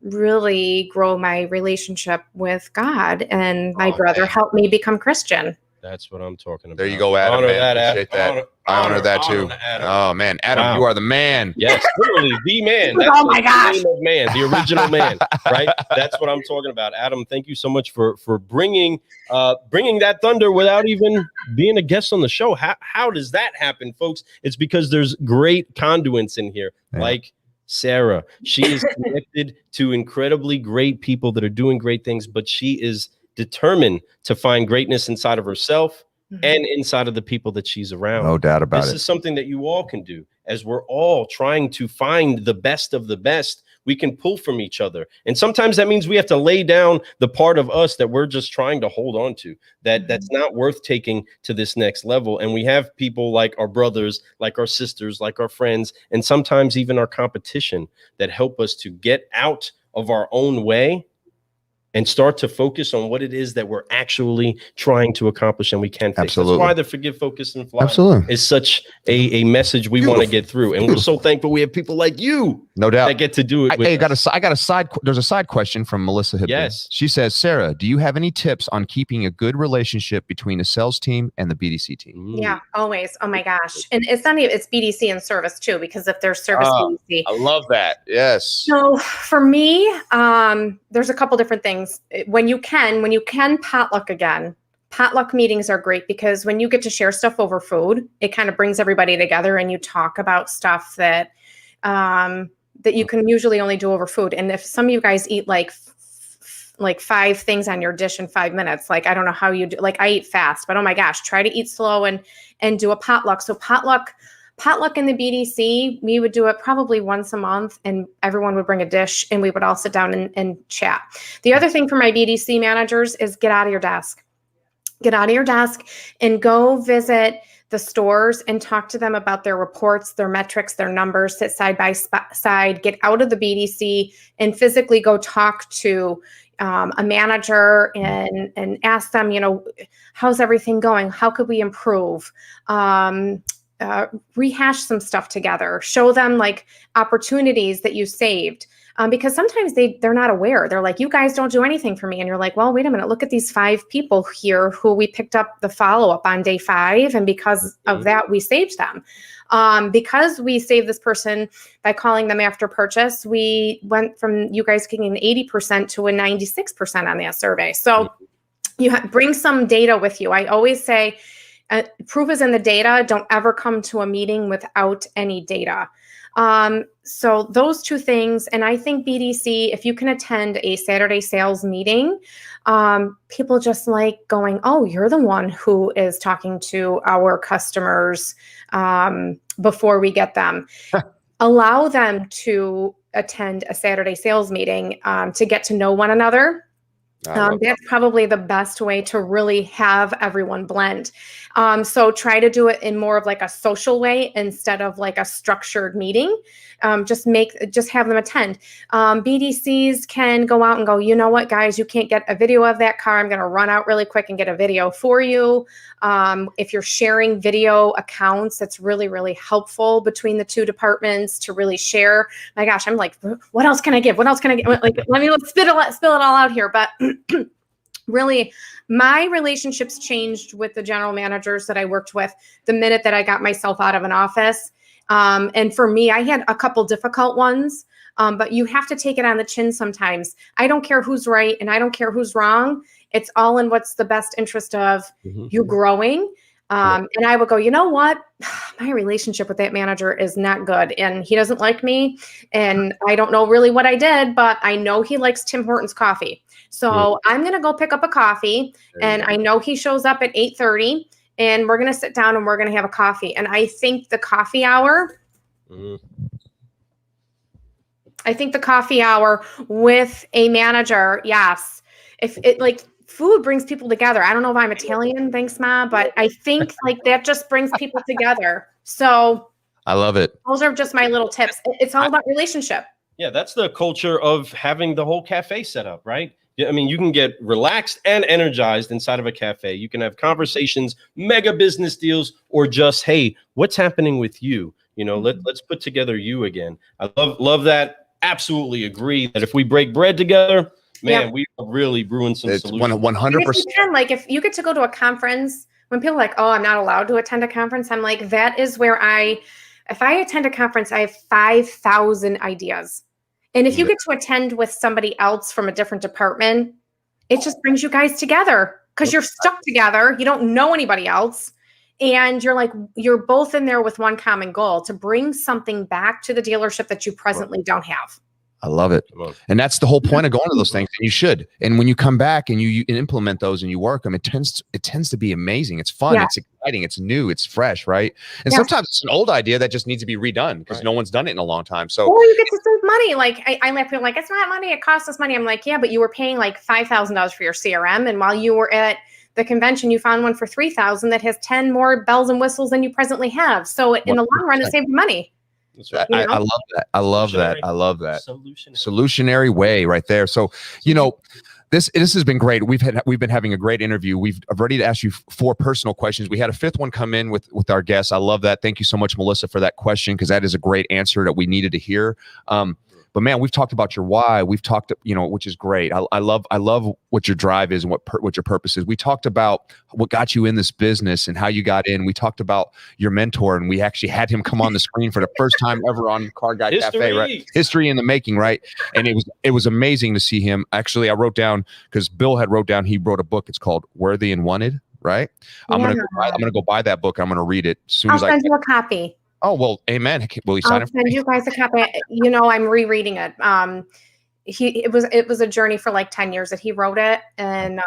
Speaker 3: really grow my relationship with God, and my brother helped me become Christian.
Speaker 1: That's what I'm talking about.
Speaker 2: There you go, Adam.
Speaker 1: Honor
Speaker 2: man.
Speaker 1: that,
Speaker 2: Appreciate that. I honor that too. Oh man, Adam, you are the man.
Speaker 1: Yes, literally the man. That's
Speaker 3: oh my gosh,
Speaker 1: the man, the original man. Right. That's what I'm talking about. Adam, thank you so much for bringing that thunder without even being a guest on the show. How does that happen, folks? It's because there's great conduits in here, like Sara. She is connected to incredibly great people that are doing great things, but she is determined to find greatness inside of herself and inside of the people that she's around.
Speaker 2: No doubt about it.
Speaker 1: This is something that you all can do. As we're all trying to find the best of the best, we can pull from each other. And sometimes that means we have to lay down the part of us that we're just trying to hold on to, that's not worth taking to this next level. And we have people like our brothers, like our sisters, like our friends, and sometimes even our competition that help us to get out of our own way and start to focus on what it is that we're actually trying to accomplish, and we can fix.
Speaker 2: Absolutely.
Speaker 1: That's why the Forgive, Focus, and Fly
Speaker 2: Absolutely.
Speaker 1: is such a message we want to get through. And we're so thankful we have people like you,
Speaker 2: no doubt,
Speaker 1: that get to do it.
Speaker 2: There's a side question from Melissa Hibben.
Speaker 1: Yes.
Speaker 2: She says, Sara, do you have any tips on keeping a good relationship between a sales team and the BDC team?
Speaker 3: Yeah, always. Oh my gosh. And it's not even, it's BDC and service too, because if there's service BDC.
Speaker 2: I love that. Yes.
Speaker 3: So for me, there's a couple different things. When you can potluck again. Potluck meetings are great because when you get to share stuff over food, it kind of brings everybody together and you talk about stuff that you can usually only do over food. And if some of you guys eat like 5 things on your dish in 5 minutes, like, I don't know how you do, like I eat fast, but oh my gosh, try to eat slow and do a potluck. So potluck in the BDC, we would do it probably once a month, and everyone would bring a dish and we would all sit down and chat. The other thing for my BDC managers is get out of your desk. Get out of your desk and go visit the stores and talk to them about their reports, their metrics, their numbers, sit side by side, get out of the BDC and physically go talk to a manager and ask them, how's everything going? How could we improve? Rehash some stuff together, show them like opportunities that you saved. Because sometimes they're not aware. They're like, you guys don't do anything for me. And you're like, well, wait a minute, look at these 5 people here who we picked up the follow-up on day 5. And because of that, we saved them. Because we saved this person by calling them after purchase, we went from you guys getting an 80% to a 96% on that survey. So you bring some data with you. I always say, proof is in the data. Don't ever come to a meeting without any data. So those 2 things. And I think BDC, if you can attend a Saturday sales meeting, people just like going, oh, you're the one who is talking to our customers before we get them. Allow them to attend a Saturday sales meeting to get to know one another. That's probably the best way to really have everyone blend. So try to do it in more of like a social way instead of like a structured meeting. Just have them attend. BDCs can go out and go, you know what, guys, you can't get a video of that car. I'm going to run out really quick and get a video for you. If you're sharing video accounts, that's really, really helpful between the 2 departments to really share. My gosh, I'm like, what else can I give? What else can I get? Like, let's spill it all out here. But really, my relationships changed with the general managers that I worked with the minute that I got myself out of an office. And for me, I had a couple difficult ones. But you have to take it on the chin sometimes. I don't care who's right and I don't care who's wrong. It's all in what's the best interest of you growing. And I would go, you know what? My relationship with that manager is not good. And he doesn't like me. And I don't know really what I did, but I know he likes Tim Hortons coffee. So I'm going to go pick up a coffee. And I know he shows up at 8:30 and we're going to sit down and we're going to have a coffee. And I think the coffee hour, with a manager, yes. If it like food brings people together. I don't know if I'm Italian, thanks, Ma, but I think like that just brings people together. So
Speaker 2: I love it.
Speaker 3: Those are just my little tips. It's all about relationship.
Speaker 1: Yeah, that's the culture of having the whole cafe set up, right? I mean, you can get relaxed and energized inside of a cafe. You can have conversations, mega business deals, or just, hey, what's happening with you? You know, let's put together you again. I love that. Absolutely agree that if we break bread together, man, we are really brewing some solutions.
Speaker 2: 100%.
Speaker 3: Like if you get to go to a conference, when people are like, oh, I'm not allowed to attend a conference, I'm like, that is where if I attend a conference, I have 5,000 ideas. And if you get to attend with somebody else from a different department, it just brings you guys together because you're stuck together. You don't know anybody else. And you're both in there with one common goal to bring something back to the dealership that you presently don't have.
Speaker 2: I love it. And that's the whole point of going to those things. And you should. And when you come back and you implement those and you work them, it tends to be amazing. It's fun. It's exciting. It's new. It's fresh. Right. And sometimes it's an old idea that just needs to be redone because no one's done it in a long time. So,
Speaker 3: or you get to save money. Like I let people like, it's not money. It costs us money. I'm like, yeah, but you were paying like $5,000 for your CRM. And while you were at the convention, you found one for $3,000 that has 10 more bells and whistles than you presently have. So in the long run, it saved money.
Speaker 2: Right. I love that. I love that. I love that. Solutionary way right there. So, you know, this has been great. We've been having a great interview. I've already asked you 4 personal questions. We had a 5th one come in with our guests. I love that. Thank you so much, Melissa, for that question because that is a great answer that we needed to hear. But man, we've talked about your why. We've talked, you know, which is great. I love what your drive is and what your purpose is. We talked about what got you in this business and how you got in. We talked about your mentor, and we actually had him come on the screen for the first time ever on Car Guy Cafe. Right? History in the making, right? And it was amazing to see him. Actually, I wrote down because Bill had wrote down. He wrote a book. It's called Worthy and Wanted. Right? I'm gonna go buy that book. I'm gonna read it as soon as I
Speaker 3: send you a copy.
Speaker 2: Oh, well, amen. Will you sign
Speaker 3: it? I'll send you guys a copy. You know, I'm rereading it. It was a journey for like 10 years that he wrote it, and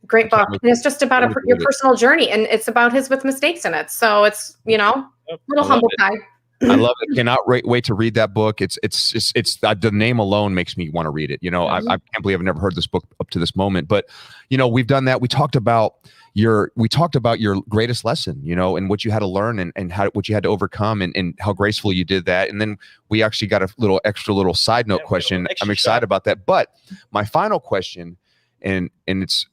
Speaker 3: great book. And it's just about your personal journey, and it's about his with mistakes in it. So it's, you know, little humble pie.
Speaker 2: I love it. Cannot wait to read that book. It's the name alone makes me want to read it. You know, I can't believe I've never heard this book up to this moment, but you know, we've done that. We talked about your greatest lesson, you know, and what you had to learn and what you had to overcome and how graceful you did that. And then we actually got a little side note question. I'm excited about that. But my final question, and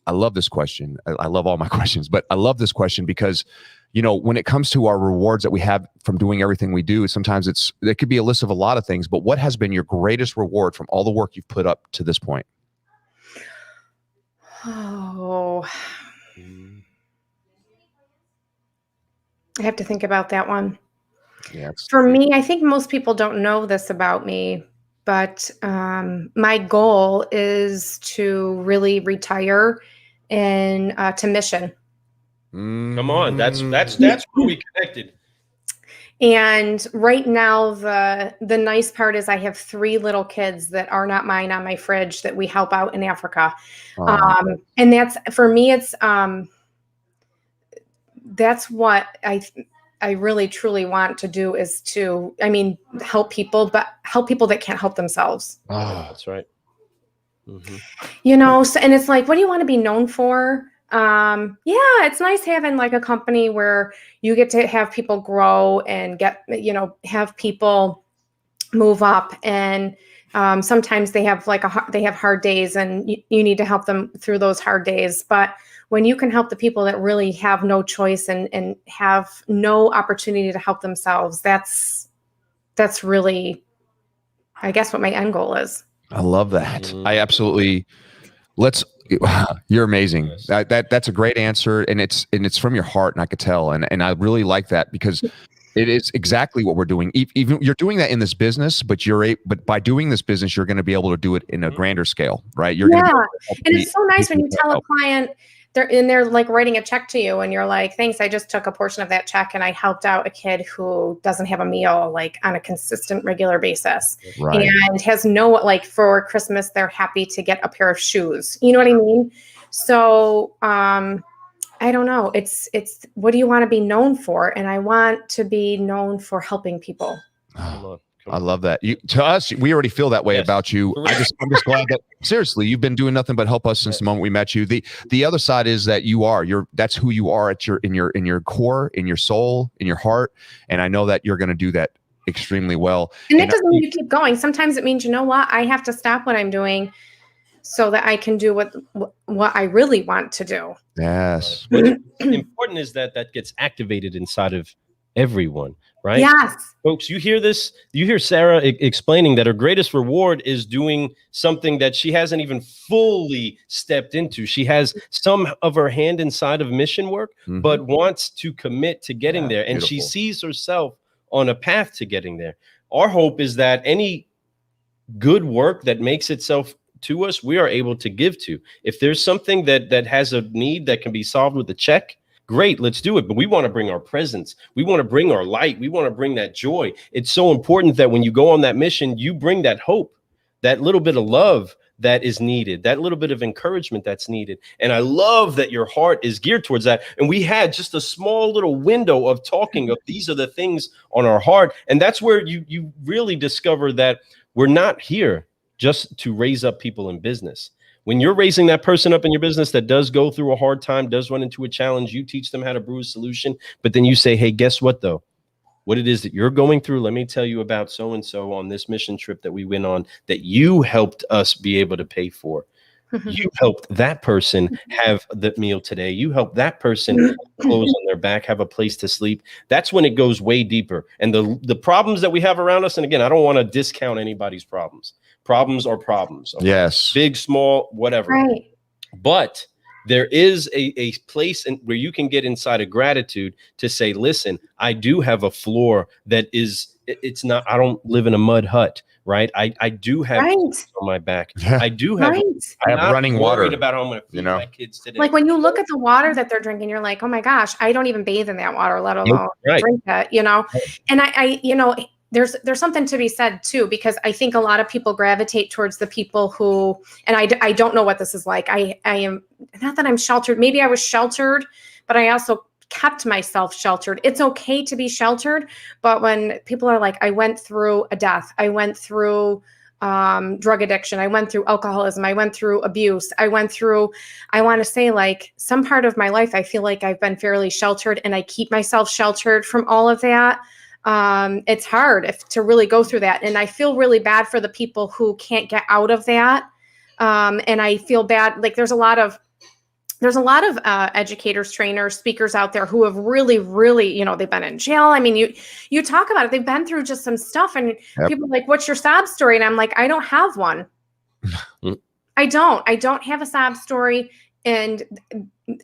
Speaker 2: I love this question. I love all my questions, but I love this question because, you know, when it comes to our rewards that we have from doing everything we do, sometimes it could be a list of a lot of things, but what has been your greatest reward from all the work you've put up to this point?
Speaker 3: Oh, I have to think about that one. For me, I think most people don't know this about me, but my goal is to really retire and to mission.
Speaker 1: Come on, that's where we connected.
Speaker 3: And right now, the nice part is I have 3 little kids that are not mine on my fridge that we help out in Africa. And that's, for me, it's that's what I really truly want to do is to, help people, but help people that can't help themselves.
Speaker 1: Oh, that's right.
Speaker 3: You know, so, and it's like, what do you want to be known for? It's nice having like a company where you get to have people grow and get, you know, have people move up. And sometimes they have they have hard days and you need to help them through those hard days. But when you can help the people that really have no choice and have no opportunity to help themselves, that's really, I guess, what my end goal is.
Speaker 2: I love that. I absolutely, you're amazing. That's a great answer. And it's from your heart. And I could tell. And I really like that because It is exactly what we're doing. Even you're doing that in this business, but but by doing this business, you're going to be able to do it in a grander scale, right? You're going to
Speaker 3: and it's so nice when you tell a client they're like writing a check to you and you're like, thanks, I just took a portion of that check and I helped out a kid who doesn't have a meal like on a consistent, regular basis,
Speaker 2: right.
Speaker 3: And has no, like for Christmas, they're happy to get a pair of shoes. You know what I mean? So, I don't know. It's what do you want to be known for? And I want to be known for helping people.
Speaker 2: Oh, I love that. To us, we already feel that way about you. I'm just glad that seriously, you've been doing nothing but help us since the moment we met you. The other side is that that's who you are in your core, in your soul, in your heart. And I know that you're going to do that extremely well.
Speaker 3: And that doesn't mean you keep going. Sometimes it means, you know what? I have to stop what I'm doing so that I can do what I really want to do.
Speaker 2: Yes.
Speaker 1: What's important is that gets activated inside of everyone, right?
Speaker 3: Yes.
Speaker 1: Folks, you hear this? You hear Sarah explaining that her greatest reward is doing something that she hasn't even fully stepped into. She has some of her hand inside of mission work, but wants to commit to getting there. And she sees herself on a path to getting there. Our hope is that any good work that makes itself to us, we are able to give to. If there's something that has a need that can be solved with a check, great, let's do it. But we want to bring our presence. We want to bring our light. We want to bring that joy. It's so important that when you go on that mission, you bring that hope, that little bit of love that is needed, that little bit of encouragement that's needed. And I love that your heart is geared towards that. And we had just a small little window of talking of these are the things on our heart. And that's where you really discover that we're not here just to raise up people in business. When you're raising that person up in your business that does go through a hard time, does run into a challenge, you teach them how to brew a solution, but then you say, hey, guess what though? What it is that you're going through, let me tell you about so-and-so on this mission trip that we went on that you helped us be able to pay for. You helped that person have the meal today. You helped that person have clothes on their back, have a place to sleep. That's when it goes way deeper. And the problems that we have around us, and again, I don't want to discount anybody's problems. Problems are problems. Okay?
Speaker 2: Yes.
Speaker 1: Big, small, whatever. Right. But there is a place where you can get inside of gratitude to say, listen, I do have a floor that it's not, I don't live in a mud hut, right? I do have on my back. I do have,
Speaker 2: I have running water.
Speaker 1: About how I'm going to feed my kids today.
Speaker 3: Like when you look at the water that they're drinking, you're like, oh my gosh, I don't even bathe in that water, let alone drink it, you know? And I you know, there's something to be said too, because I think a lot of people gravitate towards the people who, and I don't know what this is like. I am, not that I'm sheltered. Maybe I was sheltered, but I also kept myself sheltered. It's okay to be sheltered. But when people are like, I went through a death, I went through drug addiction, I went through alcoholism, I went through abuse, I want to say like some part of my life, I feel like I've been fairly sheltered and I keep myself sheltered from all of that. It's hard to really go through that. And I feel really bad for the people who can't get out of that. And I feel bad. Like there's a lot of educators, trainers, speakers out there who have really, really, you know, they've been in jail. I mean, you talk about it, they've been through just some stuff and people are like, what's your sob story? And I'm like, I don't have one. I don't have a sob story. And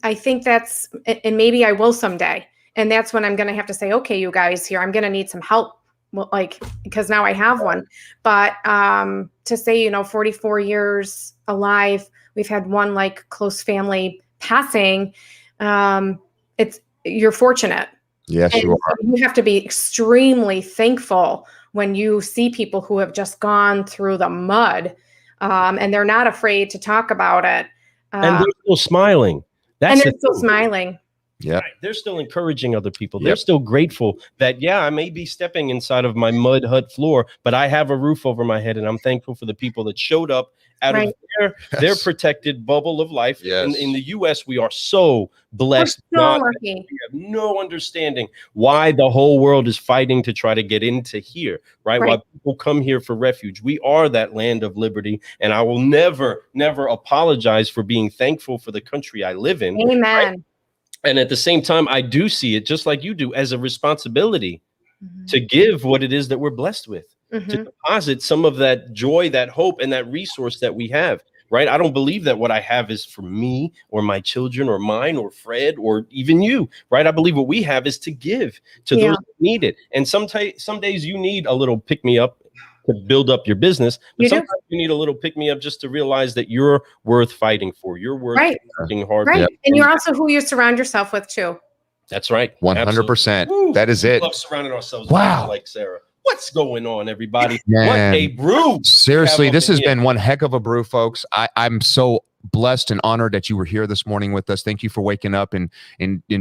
Speaker 3: I think and maybe I will someday. And that's when I'm going to have to say, okay, you guys here, I'm going to need some help. Well, like, because now I have one, but, to say, you know, 44 years alive, we've had one like close family passing. You're fortunate.
Speaker 2: Yes,
Speaker 3: and
Speaker 2: you are.
Speaker 3: You have to be extremely thankful when you see people who have just gone through the mud, and they're not afraid to talk about it.
Speaker 1: And they're still smiling.
Speaker 3: And they're still smiling.
Speaker 2: Yeah,
Speaker 1: they're still encouraging other people. They're still grateful that, I may be stepping inside of my mud hut floor, but I have a roof over my head. And I'm thankful for the people that showed up out of their protected bubble of life.
Speaker 2: Yes.
Speaker 1: In the U.S., we are so blessed.
Speaker 3: We're so lucky.
Speaker 1: We have no understanding why the whole world is fighting to try to get into here, right? Why people come here for refuge. We are that land of liberty. And I will never, never apologize for being thankful for the country I live in.
Speaker 3: Amen.
Speaker 1: Right? And at the same time, I do see it just like you do as a responsibility to give what it is that we're blessed with, to deposit some of that joy, that hope, and that resource that we have. right? I don't believe that what I have is for me or my children or mine or Fred or even you, right? I believe what we have is to give to those that need it. And some days you need a little pick me up to build up your business, but sometimes you need a little pick me up just to realize that you're worth fighting for. You're worth working hard.
Speaker 3: Right.
Speaker 1: For.
Speaker 3: And you're also who you surround yourself with too.
Speaker 1: That's right.
Speaker 2: 100%. That is it.
Speaker 1: We love surrounding ourselves with people like Sara. What's going on, everybody?
Speaker 2: Man.
Speaker 1: What a brew.
Speaker 2: Seriously, this has been one heck of a brew, folks. I'm so blessed and honored that you were here this morning with us. Thank you for waking up and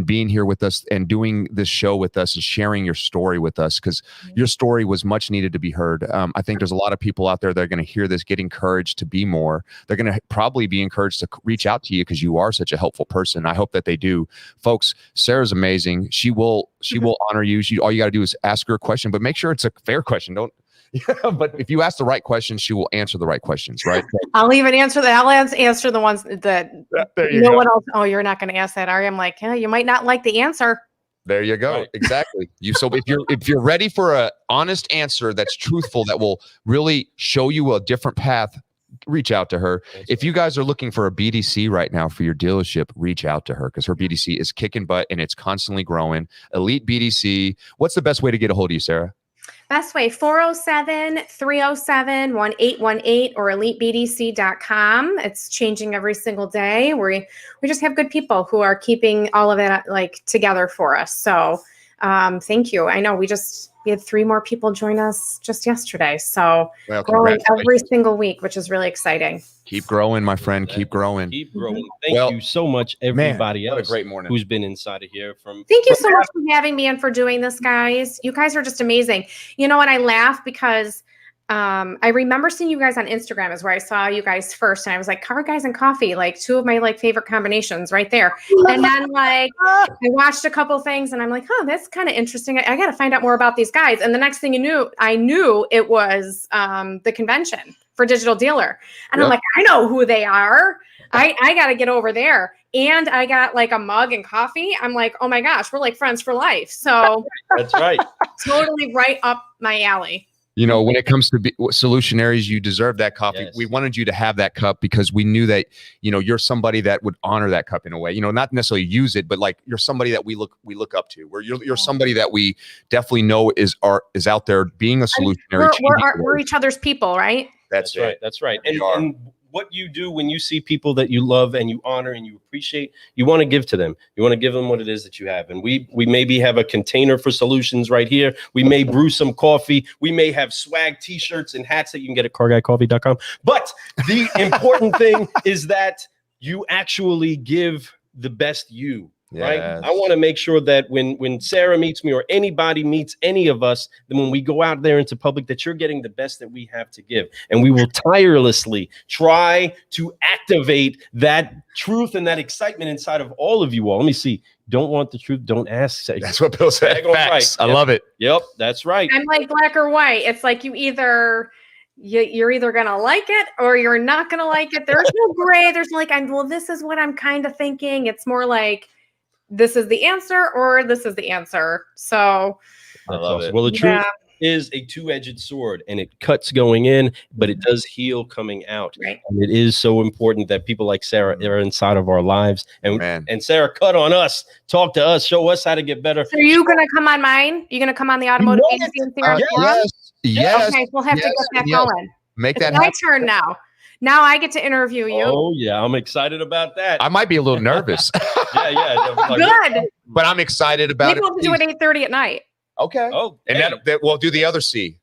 Speaker 2: being here with us and doing this show with us and sharing your story with us, because your story was much needed to be heard. I think there's a lot of people out there that are going to hear this, get encouraged to be more. They're going to probably be encouraged to reach out to you because you are such a helpful person. I hope that they do. Folks, Sara's amazing. She will honor you. All you got to do is ask her a question, but make sure it's a fair question. Don't. But if you ask the right questions, she will answer the right questions, right?
Speaker 3: I'll even answer that. I'll answer the ones that no one else. Oh, you're not going to ask that, are you? I'm like, you might not like the answer.
Speaker 2: There you go. Right. Exactly. So if you're ready for an honest answer that's truthful, that will really show you a different path, reach out to her. If you guys are looking for a BDC right now for your dealership, reach out to her, because her BDC is kicking butt and it's constantly growing. EliteBDC. What's the best way to get a hold of you, Sara?
Speaker 3: Best way, 407-307-1818 or elitebdc.com. It's changing every single day. We just have good people who are keeping all of it together for us. So thank you. I know we had 3 more people join us just yesterday. So growing every single week, which is really exciting.
Speaker 2: Keep growing, my friend. Keep growing.
Speaker 1: Keep growing. Thank you so much, everybody else.
Speaker 2: What a great morning.
Speaker 1: Who's been inside of here.
Speaker 3: Thank you so much for having me and for doing this, guys. You guys are just amazing. You know what? I laugh because I remember seeing you guys on Instagram is where I saw you guys first. And I was like, Car Guys and Coffee, 2 of my favorite combinations right there. And then I watched a couple things and I'm like, oh, that's kind of interesting. I got to find out more about these guys. And the next thing I knew it was the convention for Digital Dealer. And I'm like, I know who they are. I got to get over there. And I got a mug and coffee. I'm like, oh my gosh, we're friends for life. So
Speaker 1: that's right.
Speaker 3: Totally right up my alley.
Speaker 2: You know, when it comes to Solutionaries, you deserve that coffee. Yes. We wanted you to have that cup because we knew that, you're somebody that would honor that cup in a way, not necessarily use it, but you're somebody that we look up to, where you're somebody that we definitely know is out there being a solutionary.
Speaker 3: We're each other's people, right?
Speaker 2: That's right.
Speaker 1: That's right. And what you do when you see people that you love and you honor and you appreciate, you want to give to them. You want to give them what it is that you have. And we maybe have a container for solutions right here. We may brew some coffee. We may have swag t-shirts and hats that you can get at carguycoffee.com. But the important thing is that you actually give the best you. Right.
Speaker 2: Yes.
Speaker 1: I want to make sure that when Sara meets me or anybody meets any of us, then when we go out there into public, that you're getting the best that we have to give. And we will tirelessly try to activate that truth and that excitement inside of all of you all. Let me see. Don't want the truth. Don't ask.
Speaker 2: That's what Bill said. Facts.
Speaker 1: Right.
Speaker 2: I love it.
Speaker 1: Yep. That's right.
Speaker 3: I'm like black or white. It's you're either going to like it or you're not going to like it. There's no gray. There's this is what I'm kind of thinking. It's more like, this is the answer or this is the answer. So
Speaker 1: I love it. Well, the truth is a two-edged sword, and it cuts going in, but it does heal coming out.
Speaker 3: Right.
Speaker 1: And it is so important that people like Sara are inside of our lives. And Sara, cut on us, talk to us, show us how to get better.
Speaker 3: So are you going to come on mine? You going to come on the automotive agency and
Speaker 2: Yes.
Speaker 3: Okay, we'll have to get that going.
Speaker 2: Make that
Speaker 3: happen. My turn now. Now I get to interview you.
Speaker 1: Oh, yeah. I'm excited about that.
Speaker 2: I might be a little nervous.
Speaker 3: Good.
Speaker 2: But I'm excited about
Speaker 3: Maybe we'll do it 8:30 at night.
Speaker 2: Okay.
Speaker 1: Oh,
Speaker 2: and that we'll do the other C.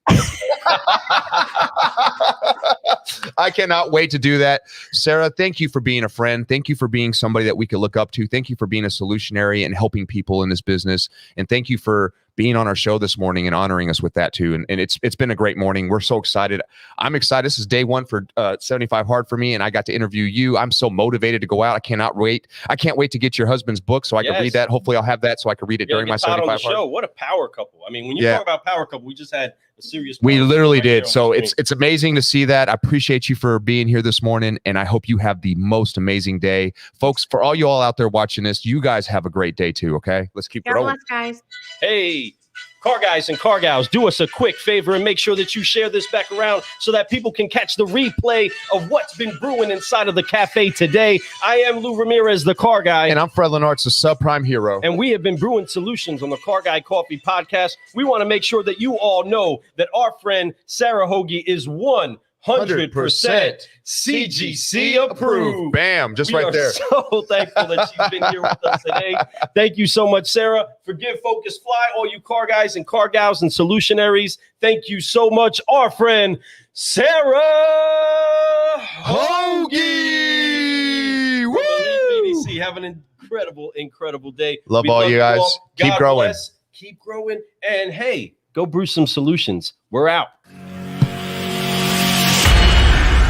Speaker 2: I cannot wait to do that. Sara, thank you for being a friend. Thank you for being somebody that we could look up to. Thank you for being a solutionary and helping people in this business. And thank you for being on our show this morning and honoring us with that too. And it's been a great morning. We're so excited. I'm excited. This is day 1 for 75 Hard for me. And I got to interview you. I'm so motivated to go out. I cannot wait. I can't wait to get your husband's book so I can read that. Hopefully I'll have that so I can read it during my 75 Hard.
Speaker 1: What a power couple. I mean, when you talk about power couple, we just had a serious.
Speaker 2: We literally did. So it's amazing to see that. I appreciate you for being here this morning. And I hope you have the most amazing day. Folks, for all you all out there watching this, you guys have a great day too. Okay. Let's keep growing.
Speaker 3: Guys.
Speaker 1: Hey. Car guys and car gals, do us a quick favor and make sure that you share this back around so that people can catch the replay of what's been brewing inside of the cafe today. I am Lou Ramirez, the car guy.
Speaker 2: And I'm Fred Lenartz, the subprime hero.
Speaker 1: And we have been brewing solutions on the Car Guy Coffee podcast. We want to make sure that you all know that our friend Sara Hoagey is 100% CGC approved.
Speaker 2: Bam, just right there.
Speaker 1: So thankful that she's been here with us today. Thank you so much, Sara. Forgive, focus, fly, all you car guys and car gals and solutionaries. Thank you so much, our friend Sara Hoagey. Woo! ELiteBDC. Have an incredible day.
Speaker 2: Love all you guys. Keep growing.
Speaker 1: Keep growing. And hey, go brew some solutions. We're out.